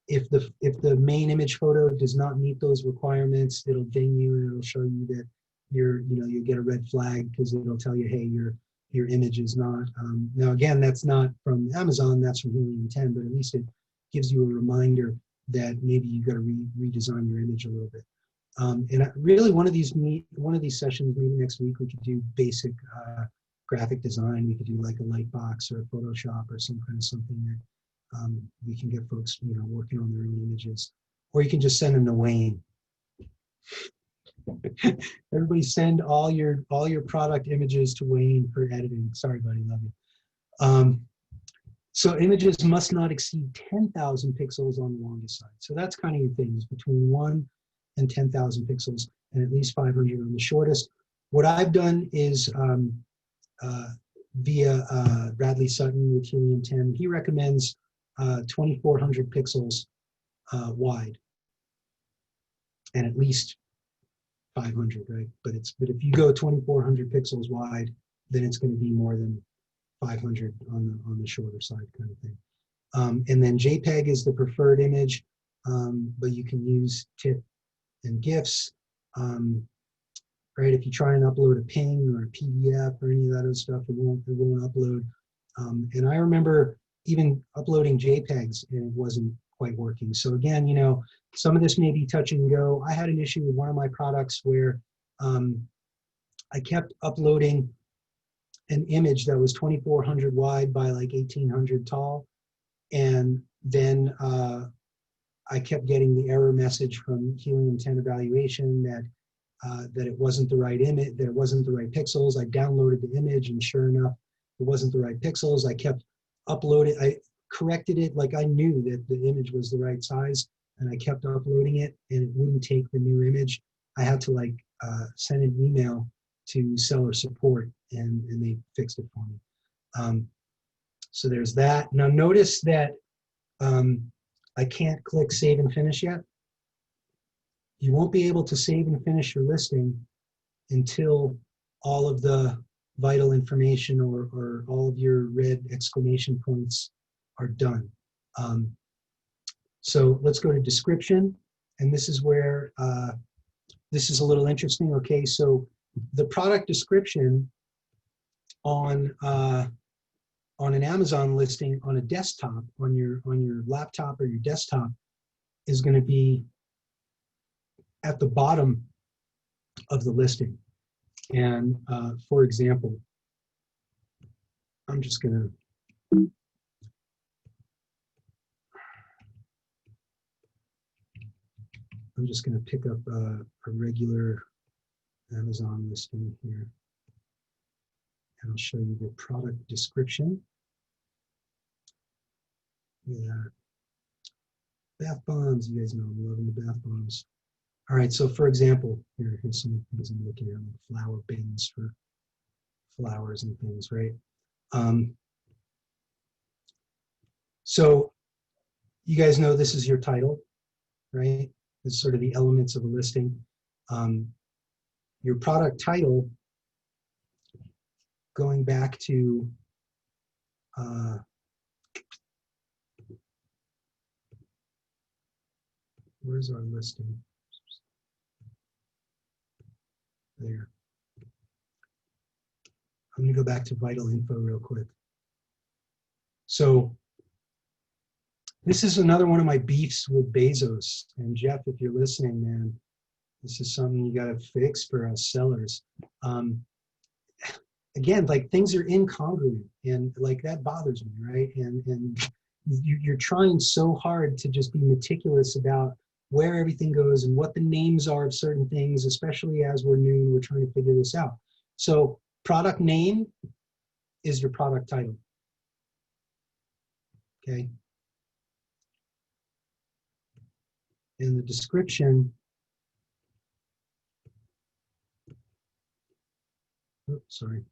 if the main image photo does not meet those requirements, it'll ding you and it'll show you that you'll get a red flag, because it'll tell you, hey, your image is not. Now again, that's not from Amazon, that's from Helium-10, but at least it gives you a reminder that maybe you've got to redesign your image a little bit. And really, one of these sessions, maybe next week, we could do basic graphic design. We could do like a Lightbox or a Photoshop or some kind of something that we can get folks, working on their own images. Or you can just send them to Wayne. Everybody send all your product images to Wayne for editing. Sorry, buddy, love you. So images must not exceed 10,000 pixels on the longest side. So that's kind of your things, between 1 and 10,000 pixels, and at least 500 on the shortest. What I've done is via Bradley Sutton with Helium-10. He recommends 2,400 pixels wide, and at least 500, right? But if you go 2,400 pixels wide, then it's going to be more than 500 on the shorter side, kind of thing. And then JPEG is the preferred image, but you can use TIFF and GIFs. Right? If you try and upload a PNG or a PDF or any of that other stuff, it won't upload. And I remember even uploading JPEGs and it wasn't quite working. So again, some of this may be touch and go. I had an issue with one of my products where I kept uploading an image that was 2,400 wide by like 1,800 tall, and then I kept getting the error message from Helium-10 evaluation that it wasn't the right image, that it wasn't the right pixels. I downloaded the image, and sure enough, it wasn't the right pixels. I kept uploading. I corrected it, like I knew that the image was the right size, and I kept uploading it, and it wouldn't take the new image. I had to send an email to seller support, and they fixed it for me. So there's that. Now notice that I can't click save and finish yet. You won't be able to save and finish your listing until all of the vital information or all of your red exclamation points are done. So let's go to description, and this is where this is a little interesting. Okay, so the product description on an Amazon listing on a desktop, on your laptop or your desktop, is going to be at the bottom of the listing. And for example, I'm just going to pick up a regular Amazon listing here, and I'll show you the product description. Yeah, bath bombs. You guys know I'm loving the bath bombs. All right, so for example, here's some things I'm looking at, like flower bins for flowers and things, right? So you guys know this is your title, right? This is sort of the elements of a listing. Your product title, going back to where's our listing? there. I'm gonna go back to vital info real quick. So this is another one of my beefs with Bezos. And Jeff, if you're listening, man, this is something you gotta fix for us sellers. Again, like things are incongruent, and like that bothers me, right? And you're trying so hard to just be meticulous about where everything goes and what the names are of certain things, especially as we're new and we're trying to figure this out. So product name is your product title, okay? And the description, oops, sorry.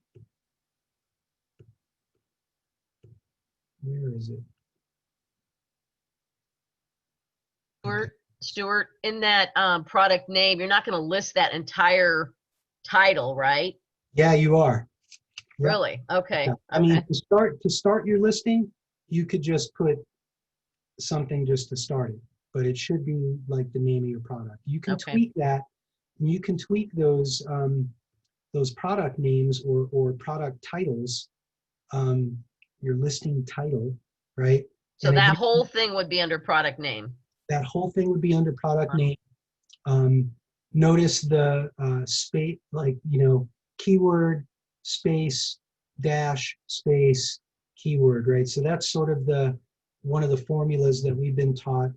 Where is it? Stuart, in that product name, you're not going to list that entire title, right? Yeah, you are. Yep. Really? Okay. Yeah. I mean, to start your listing, you could just put something just to start it, but it should be like the name of your product. You can tweak that. And you can tweak those product names or product titles, your listing title, right? So and that again, whole thing would be under product name. that whole thing would be under product name. Notice the space, like, keyword space dash space keyword, right? So that's sort of one of the formulas that we've been taught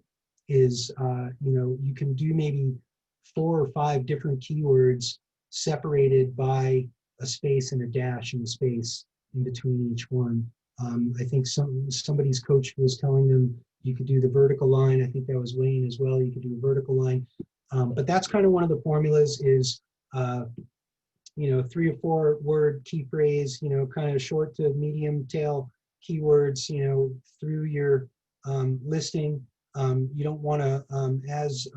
is, you can do maybe 4 or 5 different keywords separated by a space and a dash and a space in between each one. I think somebody's coach was telling them you could do the vertical line. I think that was Wayne as well. You could do a vertical line. But that's kind of one of the formulas is, 3 or 4 word key phrase, kind of short to medium tail keywords, through your listing. You don't want to, as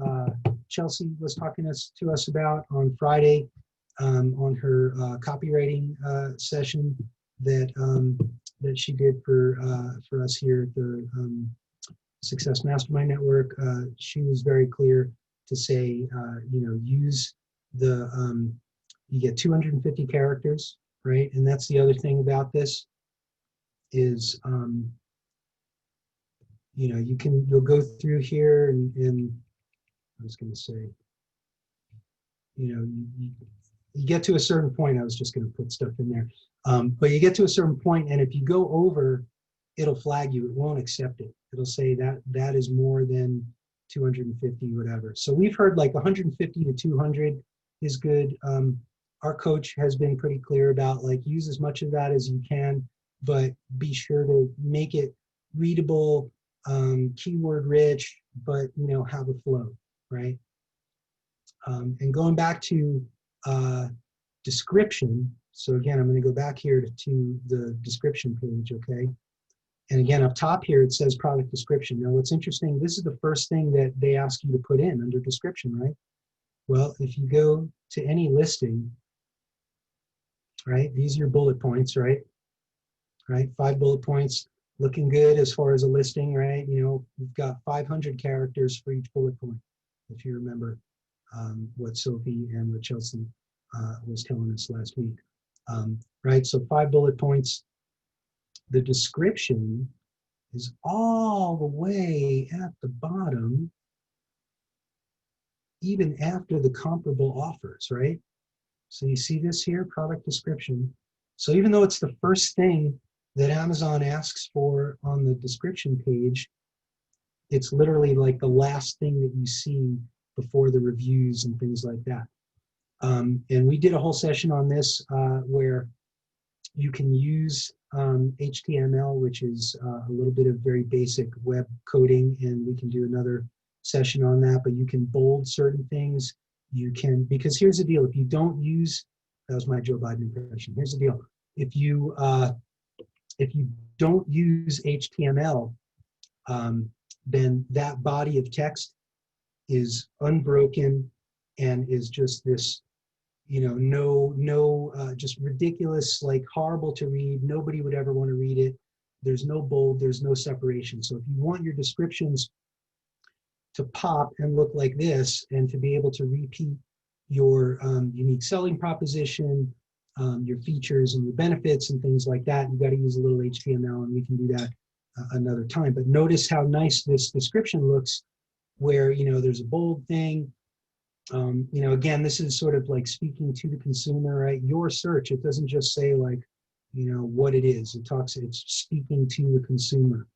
Chelsea was talking to us about on Friday on her copywriting session that she did for us here at the Success Mastermind Network. She was very clear to say, use the, you get 250 characters, right? And that's the other thing about this is, you'll go through here and I was going to say, you get to a certain point. I was just going to put stuff in there. But you get to a certain point, and if you go over, it'll flag you. It won't accept it. It'll say that is more than 250, whatever. So we've heard like 150 to 200 is good. Our coach has been pretty clear about like use as much of that as you can, but be sure to make it readable, keyword rich, but have a flow, right? And going back to description. So again, I'm going to go back here to the description page, okay? And again, up top here, it says product description. Now, what's interesting, this is the first thing that they ask you to put in under description, right? Well, if you go to any listing, right, these are your bullet points, right? Right, 5 bullet points, looking good as far as a listing, right? We've got 500 characters for each bullet point, if you remember what Sophie and what Chelsea was telling us last week. Right, so 5 bullet points. The description is all the way at the bottom, even after the comparable offers, right? So you see this here, product description. So even though it's the first thing that Amazon asks for on the description page, it's literally like the last thing that you see before the reviews and things like that. And we did a whole session on this where you can use HTML, which is a little bit of very basic web coding, and we can do another session on that, but you can bold certain things. You can, because here's the deal, if you don't use, that was my Joe Biden impression, here's the deal, if you don't use HTML, then that body of text is unbroken and is just this, just ridiculous, like horrible to read. Nobody would ever want to read it. There's no bold, there's no separation. So if you want your descriptions to pop and look like this and to be able to repeat, your unique selling proposition, your features and your benefits and things like that. You got to use a little HTML, and we can do that another time. But notice how nice this description looks, where, you know, there's a bold thing. You know, again, this is sort of like speaking to the consumer, right? Your search, it doesn't just say like, you know, what it is. It's speaking to the consumer.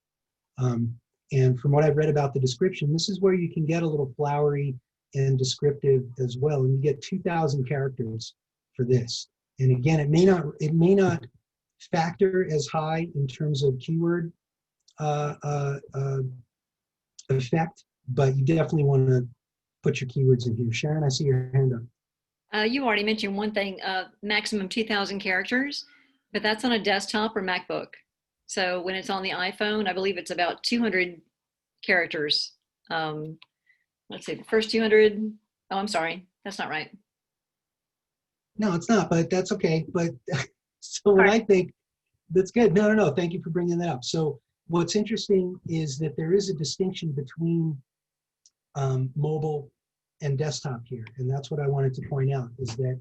And from what I've read about the description, this is where you can get a little flowery and descriptive as well. And you get 2,000 characters for this. And again, it may not factor as high in terms of keyword effect, but you definitely want to put your keywords in here. Sharon, I see your hand up. You already mentioned one thing, maximum 2,000 characters, but that's on a desktop or MacBook. So when it's on the iPhone, I believe it's about 200 characters. Let's see, the first 200. Oh, I'm sorry, that's not right. No, it's not, but that's okay. But so what I think, that's good. No. Thank you for bringing that up. So what's interesting is that there is a distinction between mobile and desktop here. And that's what I wanted to point out, is that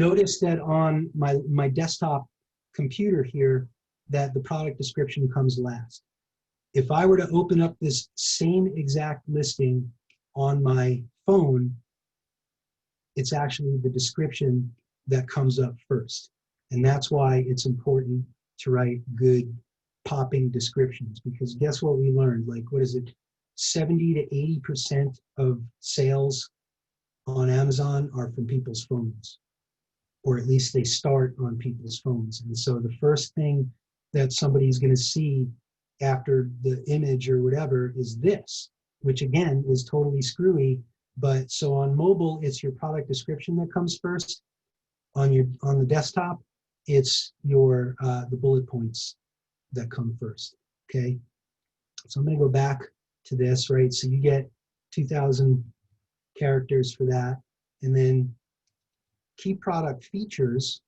notice that on my desktop computer here, that the product description comes last. If I were to open up this same exact listing on my phone, it's actually the description that comes up first. And that's why it's important to write good popping descriptions, because guess what we learned? Like, what is it? 70 to 80% of sales on Amazon are from people's phones, or at least they start on people's phones. And so the first thing that somebody's going to see after the image or whatever is this, which again is totally screwy. But so on mobile, it's your product description that comes first. On the desktop, it's your the bullet points that come first. Okay, so I'm going to go back to this, right? So you get 2,000 characters for that, and then key product features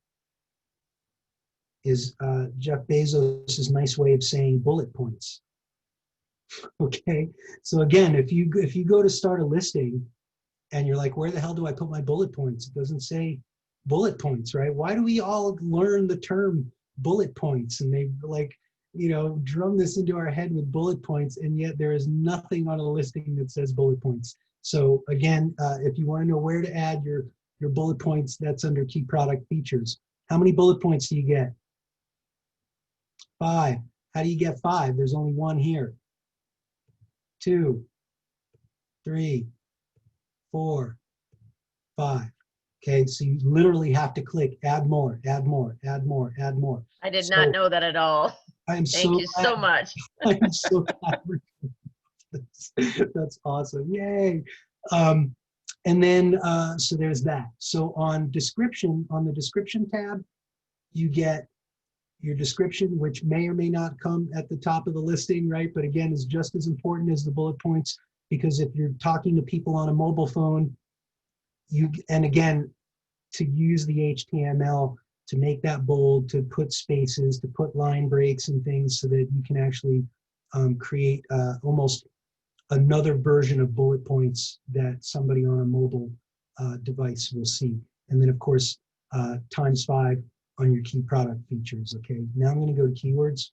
is Jeff Bezos' nice way of saying bullet points. Okay, so again, if you go to start a listing and you're like, where the hell do I put my bullet points? It doesn't say bullet points, right? Why do we all learn the term bullet points, and they like, you know, drum this into our head with bullet points, and yet there is nothing on a listing that says bullet points. So again, if you want to know where to add your bullet points, that's under key product features. How many bullet points do you get? 5. How do you get 5? There's only 1 here. 2, 3, 4, 5. Okay, so you literally have to click add more, add more, add more, add more. I did not know that at all. I'm Thank you so much. I'm so glad we're doing this. That's awesome. Yay. And then, so there's that. So on description, on the description tab, you get your description, which may or may not come at the top of the listing, right? But again, is just as important as the bullet points, because if you're talking to people on a mobile phone, and again, to use the HTML to make that bold, to put spaces, to put line breaks and things, so that you can actually create almost another version of bullet points that somebody on a mobile device will see. And then of course, ×5 on your key product features. Okay, now I'm going to go to keywords.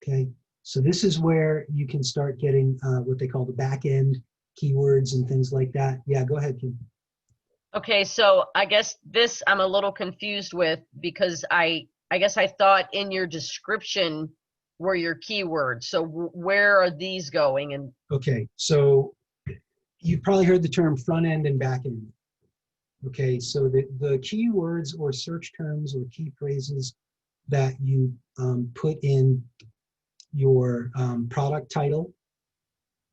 Okay, so this is where you can start getting what they call the back end keywords and things like that. Yeah, go ahead, Kim. Okay, so I guess this I'm a little confused with, because I guess I thought in your description were your keywords. So where are these going? And okay, so you've probably heard the term front end and back end. Okay, so the keywords or search terms or key phrases that you put in your product title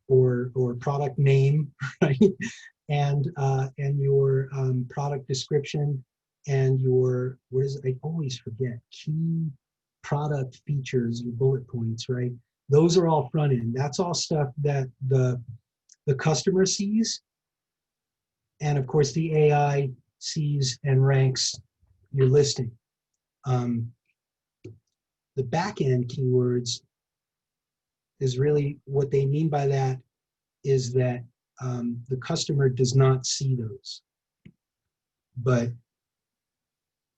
or product name, right? And your product description and your, what is it? I always forget, key product features, your bullet points, right? Those are all front end. That's all stuff that the customer sees. And of course, the AI sees and ranks your listing. The back end keywords is really what they mean by that is that the customer does not see those. but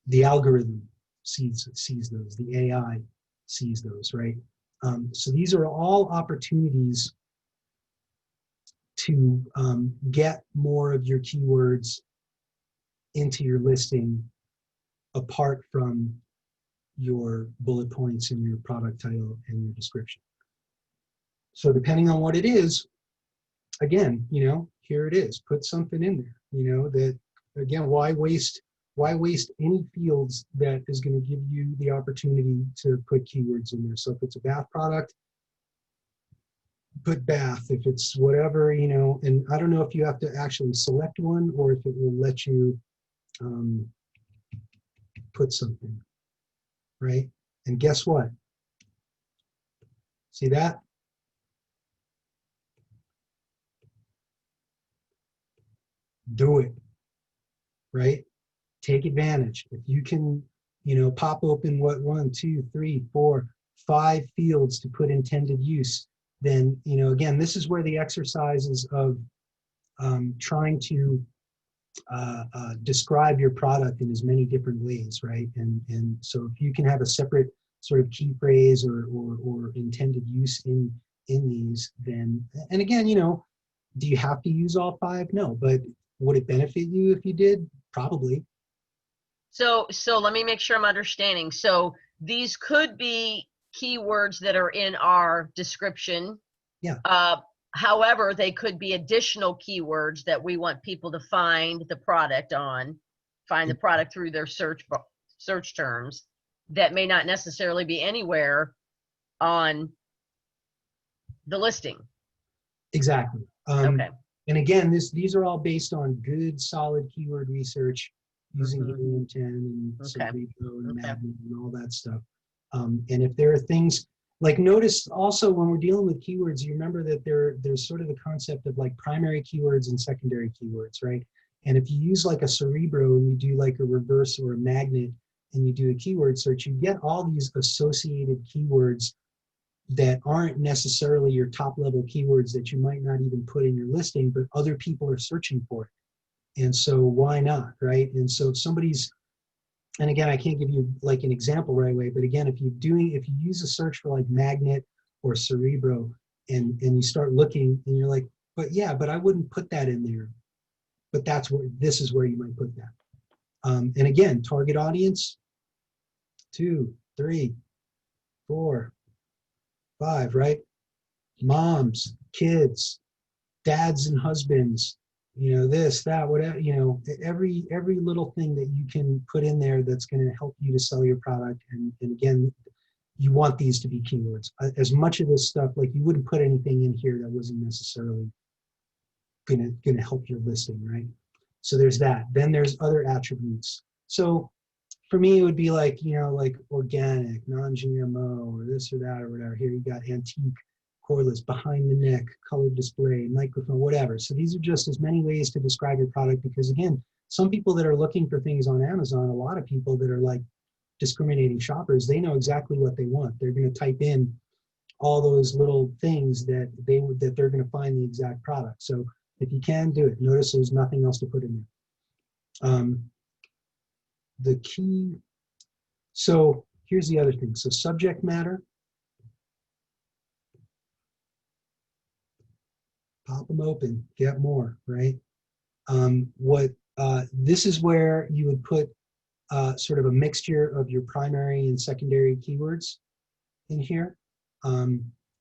the algorithm sees those, the AI sees those, right? So these are all opportunities to get more of your keywords into your listing apart from your bullet points and your product title and your description. So depending on what it is, again, here it is. Put something in there, that, again, why waste any fields that is going to give you the opportunity to put keywords in there? So if it's a bath product, put bath. If it's whatever, and I don't know if you have to actually select one or if it will let you put something, right? And guess what? See that? Do it, right? Take advantage. If you can, pop open 1, 2, 3, 4, 5 fields to put intended use, then, again, this is where the exercises of trying to describe your product in as many different ways, right? And so if you can have a separate sort of key phrase or intended use in these, then, and again, do you have to use all 5? No, but would it benefit you if you did? Probably. So let me make sure I'm understanding. So these could be keywords that are in our description. Yeah. However, they could be additional keywords that we want people to find the product on, find the product through their search terms that may not necessarily be anywhere on the listing. Exactly. Okay. And again, these are all based on good, solid keyword research using Helium 10 and Cerebro and Magnet and all that stuff. And if there are things, like, notice also when we're dealing with keywords, you remember that there's sort of the concept of like primary keywords and secondary keywords, right? And if you use like a Cerebro and you do like a reverse or a magnet and you do a keyword search, you get all these associated keywords that aren't necessarily your top level keywords that you might not even put in your listing, but other people are searching for it. And so why not, right? And so if somebody's, and again, I can't give you like an example right away, but again, if you use a search for like magnet or Cerebro and you start looking and you're like, but I wouldn't put that in there. But this is where you might put that. And again, target audience, 2, 3, 4, 5, right? Moms, kids, dads and husbands, this, that, whatever, every little thing that you can put in there that's going to help you to sell your product. And again, you want these to be keywords. As much of this stuff, like, you wouldn't put anything in here that wasn't necessarily going to help your listing, right? So there's that. Then there's other attributes. So for me, it would be like, like organic, non-GMO, or this or that or whatever. Here you got antique, cordless, behind the neck, colored display, microphone, whatever. So these are just as many ways to describe your product, because again, some people that are looking for things on Amazon, a lot of people that are like discriminating shoppers, they know exactly what they want. They're going to type in all those little things that they're going to find the exact product. So if you can, do it. Notice there's nothing else to put in there. The key, so here's the other thing. So subject matter, pop them open, get more, right? This is where you would put sort of a mixture of your primary and secondary keywords in here.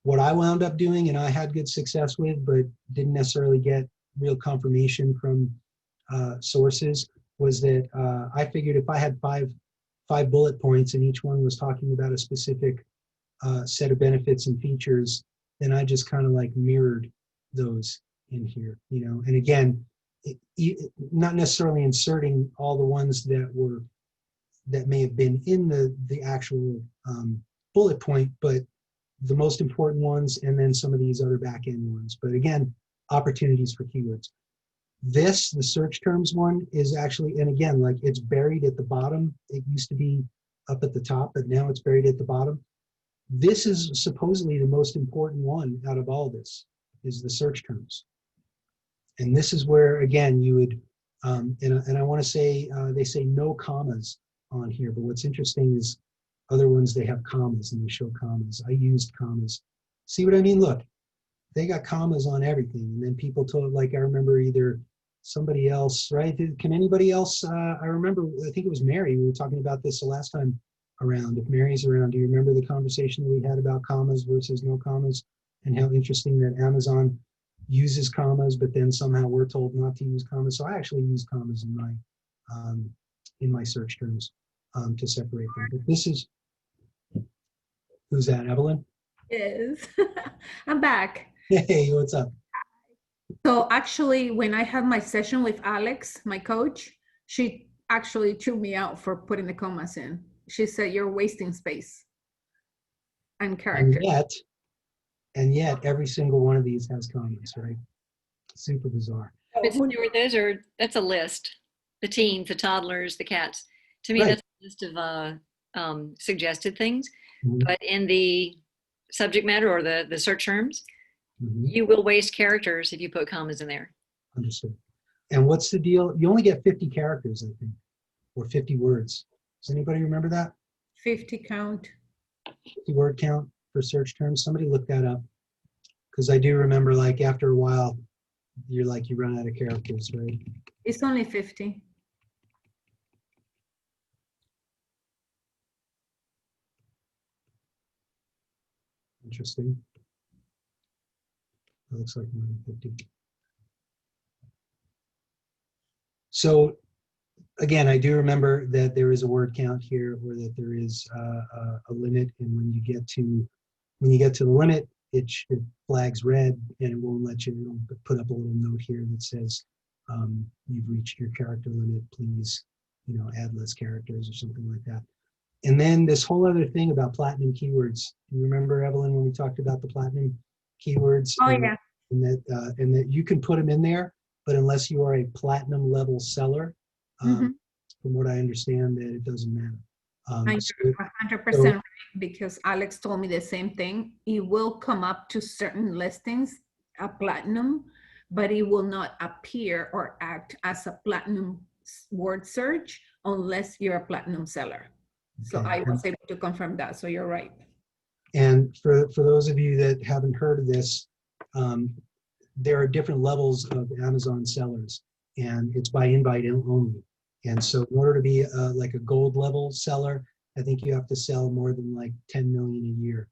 What I wound up doing, and I had good success with, but didn't necessarily get real confirmation from sources, was that I figured if I had five bullet points and each one was talking about a specific set of benefits and features, then I just kind of like mirrored those in here, and again, not necessarily inserting all the ones that may have been in the actual bullet point, but the most important ones, and then some of these other back end ones. But again, opportunities for keywords. The search terms one, is actually, and again, like, it's buried at the bottom. It used to be up at the top, but now it's buried at the bottom. This is supposedly the most important one out of all this, is the search terms. And this is where, again, you would And I want to say, they say no commas on here, but what's interesting is other ones, they have commas and they show commas. I used commas. See what I mean? Look, they got commas on everything. And then people told, like, I remember either somebody else, right? Can anybody else, I remember, I think it was Mary, we were talking about this the last time around. If Mary's around, do you remember the conversation that we had about commas versus no commas, and how interesting that Amazon uses commas, but then somehow we're told not to use commas. So I actually use commas in my search terms to separate them. But this is, who's that, Evelyn? Yes, I'm back. Hey, what's up? So actually, when I had my session with Alex, my coach, she actually threw me out for putting the commas in. She said, you're wasting space and character. And yet every single one of these has commas, right? Super bizarre. But Stuart, that's a list. The teens, the toddlers, the cats. To me, Right. that's a list of suggested things. Mhm. But in the subject matter or the search terms, Mhm. you will waste characters if you put commas in there. Understood. And what's the deal? You only get 50 characters, I think, or 50 words. Does anybody remember that? 50 count. 50 word count for search terms? Somebody look that up. Because I do remember, like, after a while, you run out of characters, right? It's only 50. Interesting. That looks like more than 50. So again, I do remember that there is a word count here, or that there is a limit, and when you get to the limit, it flags red, and it won't let you. It'll put up a little note here that says you've reached your character limit. Please, add less characters or something like that. And then this whole other thing about platinum keywords. Do you remember, Evelyn, when we talked about the platinum keywords? Oh, yeah. And that you can put them in there, but unless you are a platinum level seller, from what I understand, that it doesn't matter. You're 100% right, because Alex told me the same thing. It will come up to certain listings, a platinum, but it will not appear or act as a platinum word search unless you're a platinum seller. So Okay. I was able to confirm that. So you're right. And for those of you that haven't heard of this, there are different levels of Amazon sellers, and it's by invite only. And so in order to be like a gold level seller, I think you have to sell more than like 10 million a year.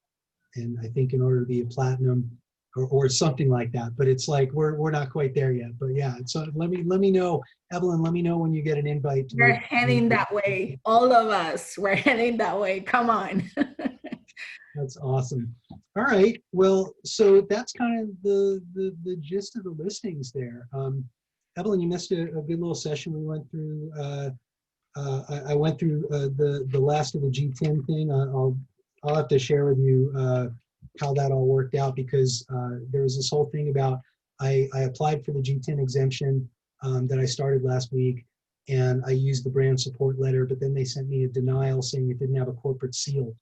And I think in order to be a platinum or something like that, but it's like we're not quite there yet. But yeah, so let me know, Evelyn, let me know when you get an invite. We're heading that way. All of us, we're heading that way. Come on. That's awesome. All right. Well, so that's kind of the gist of the listings there. Evelyn, you missed a good little session. We went through. I went through the last of the G10 thing. I'll have to share with you how that all worked out, because there was this whole thing about I applied for the G10 exemption that I started last week, and I used the brand support letter, but then they sent me a denial saying it didn't have a corporate seal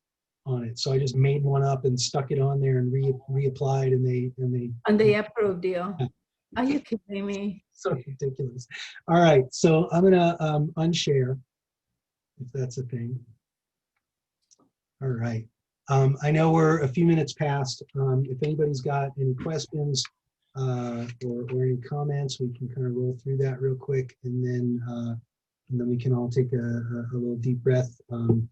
on it. So I just made one up and stuck it on there and reapplied, and they approved you. Are you kidding me? So ridiculous. All right, so I'm gonna unshare, if that's a thing. All right. I know we're a few minutes past. If anybody's got any questions or any comments, we can kind of roll through that real quick, and then we can all take a little deep breath and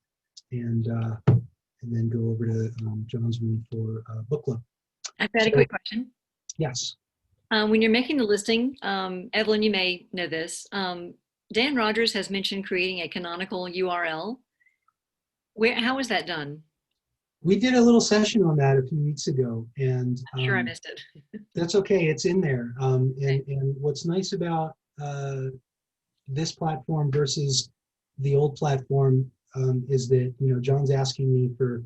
then go over to John's room for book club. I've got a quick question. Yes. When you're making the listing, Evelyn, you may know this. Dan Rogers has mentioned creating a canonical URL. How is that done? We did a little session on that a few weeks ago, and I'm sure I missed it. that's okay. It's in there. And what's nice about this platform versus the old platform is that John's asking me for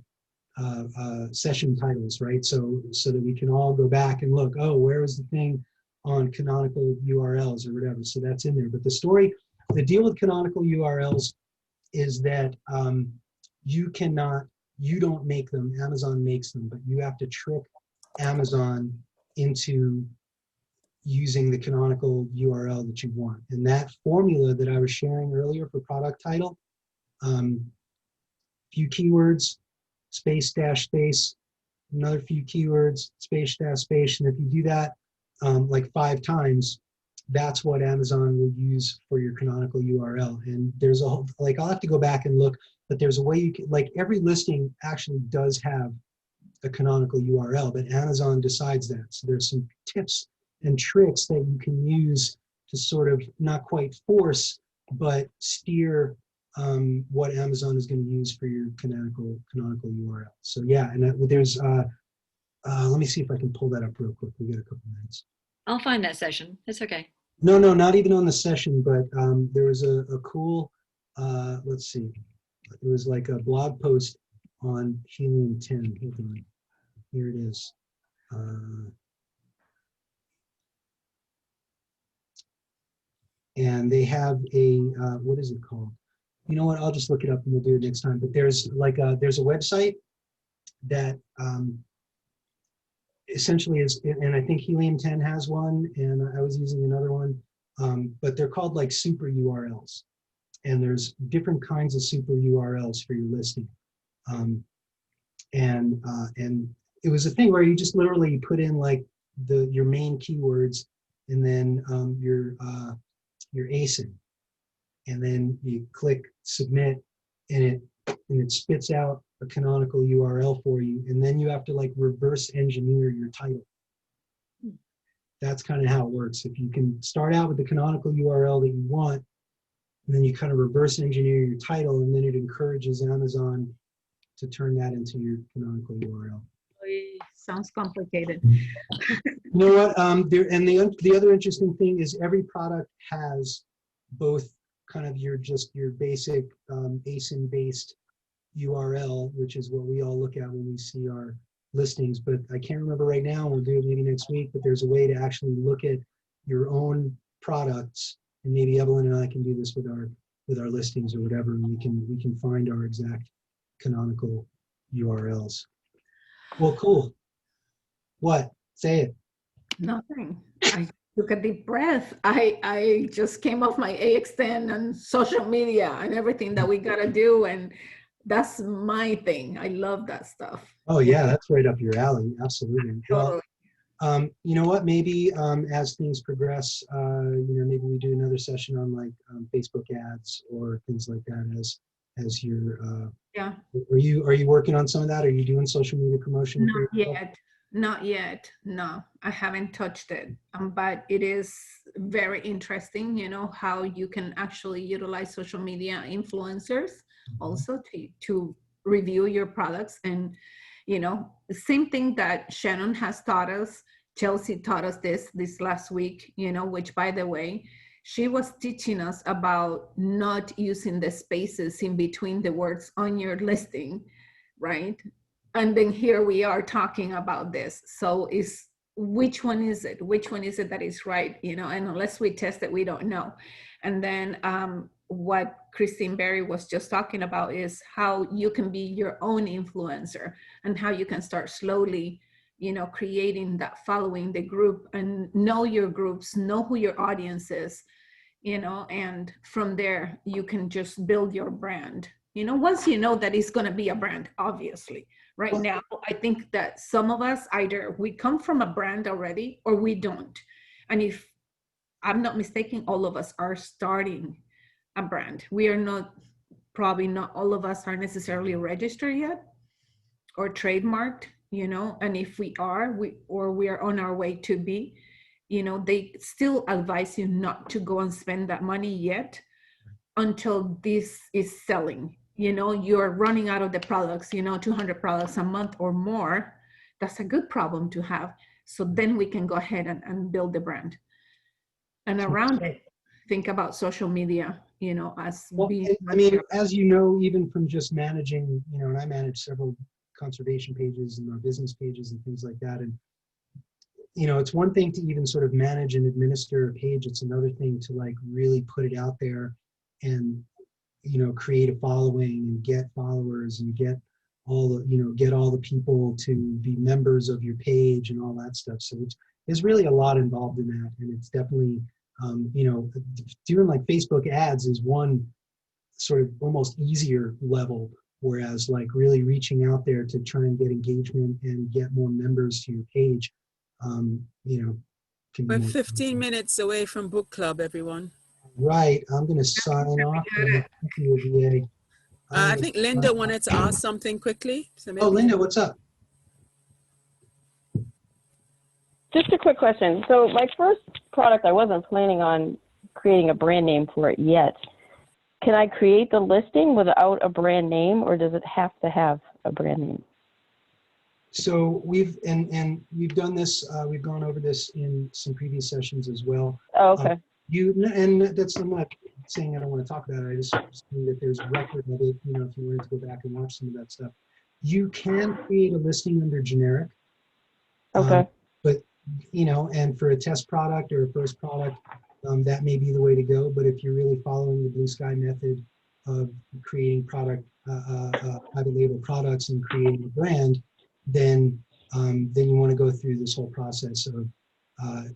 session titles, right? So that we can all go back and look. Oh, where was the thing on canonical URLs or whatever? So that's in there. But the deal with canonical URLs is that you don't make them. Amazon makes them, but you have to trick Amazon into using the canonical URL that you want. And that formula that I was sharing earlier for product title, few keywords, space dash space, another few keywords, space dash space. And if you do that like 5 times, that's what Amazon will use for your canonical URL. And there's a whole, like, I'll have to go back and look, but there's a way you can, like, every listing actually does have a canonical URL, but Amazon decides that. So there's some tips and tricks that you can use to sort of not quite force, but steer what Amazon is going to use for your canonical URL. So yeah, and there's, let me see if I can pull that up real quick. We got a couple minutes. I'll find that session. It's okay. No, not even on the session, but there was a cool, let's see, it was like a blog post on Helium 10. Hold on. Here it is. And they have a, what is it called? You know what, I'll just look it up and we'll do it next time. But there's like there's a website that essentially is, and I think Helium 10 has one, and I was using another one, but they're called like super URLs. And there's different kinds of super URLs for your listing. And it was a thing where you just literally put in like your main keywords, and then your ASIN, and then you click submit, and it spits out a canonical URL for you, and then you have to like reverse engineer your title. That's kind of how it works. If you can start out with the canonical URL that you want, and then you kind of reverse engineer your title, and then it encourages Amazon to turn that into your canonical URL. Sounds complicated. You know what? The other interesting thing is every product has both kind of your basic ASIN-based URL, which is what we all look at when we see our listings. But I can't remember right now. We'll do it maybe next week. But there's a way to actually look at your own products, and maybe Evelyn and I can do this with our listings or whatever, and we can find our exact canonical URLs. Well, cool. What? Say it. Nothing. I took a deep breath. I just came off my AX10 and social media and everything that we gotta do, and that's my thing. I love that stuff. Oh yeah, that's right up your alley. Absolutely. Totally. Well, you know what? Maybe as things progress, maybe we do another session on like Facebook ads or things like that. As your Yeah. Are you working on some of that? Are you doing social media promotion? Not yet. No, I haven't touched it. But it is very interesting, how you can actually utilize social media influencers also to review your products. And, the same thing that Shannon has taught us, Chelsea taught us this last week, which, by the way, she was teaching us about not using the spaces in between the words on your listing, right? And then here we are talking about this. So which one is it? Which one is it that is right? And unless we test it, we don't know. And then what Christine Berry was just talking about is how you can be your own influencer and how you can start slowly, creating that following the group and know your groups, know who your audience is, and from there you can just build your brand. Once you know that it's going to be a brand, obviously. Right now, I think that some of us, either we come from a brand already or we don't. And if I'm not mistaken, all of us are starting a brand. We are not, probably not all of us are necessarily registered yet or trademarked, and if we are, we are on our way to be, they still advise you not to go and spend that money yet until this is selling. You're running out of the products, 200 products a month or more. That's a good problem to have. So then we can go ahead and build the brand. And around it, think about social media, as being. I mean, as you know, even from just managing, and I manage several conservation pages and our business pages and things like that. And, it's one thing to even sort of manage and administer a page. It's another thing to like really put it out there and, create a following and get followers and get all the people to be members of your page and all that stuff. So there's really a lot involved in that, and it's definitely, you know, doing like Facebook ads is one sort of almost easier level, whereas like really reaching out there to try and get engagement and get more members to your page, you know, can be We're more 15 minutes away from book club, everyone. right. I'm going to sign off. And thank you, VA. I think Linda wanted to ask something quickly. So maybe. Oh, Linda, what's up? Just a quick question. So my first product, I wasn't planning on creating a brand name for it yet. Can I create the listing without a brand name, or does it have to have a brand name? So we've we've done this. We've gone over this in some previous sessions as well. Oh, okay. And that's, I'm not saying I don't want to talk about it. I just saying that there's a record of it. You know, if you wanted to go back and watch some of that stuff, you can create a listing under generic. Okay. But you know, and for a test product or a first product, that may be the way to go. But if you're really following the blue sky method of creating product, private label products and creating a brand, then you want to go through this whole process of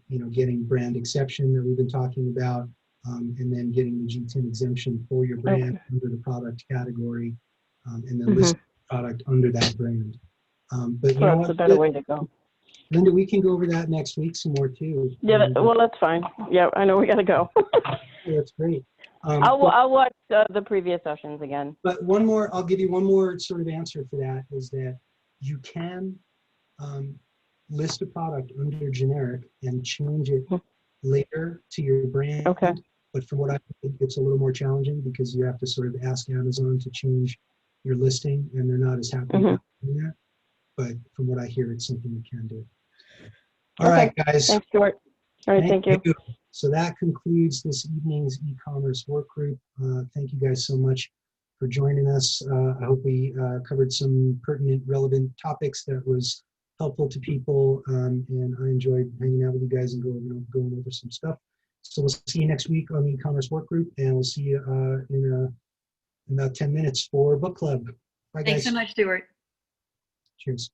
you know, getting brand exception that we've been talking about, and then getting the G10 exemption for your brand under the product category, and then list the product under that brand. But you know That's what, a better way to go. Linda, we can go over that next week some more too. Yeah, well, that's fine. Yeah, I know we got to go. Yeah, that's great. I'll watch the previous sessions again. But one more, I'll give you one more sort of answer for that, is that you can list a product under generic and change it later to your brand. Okay. But from what I think, it's a little more challenging because you have to sort of ask Amazon to change your listing, and they're not as happy about doing that. But from what I hear, it's something you can do. All right, guys. Thanks, Stuart. All right, thank you. So that concludes this evening's e-commerce work group. Thank you guys so much for joining us. I hope we covered some pertinent, relevant topics that was helpful to people, and I enjoyed hanging out with you guys and going over some stuff. So we'll see you next week on the e-commerce work group, and we'll see you in about 10 minutes for book club. Bye, guys. Thanks so much, Stuart. Cheers.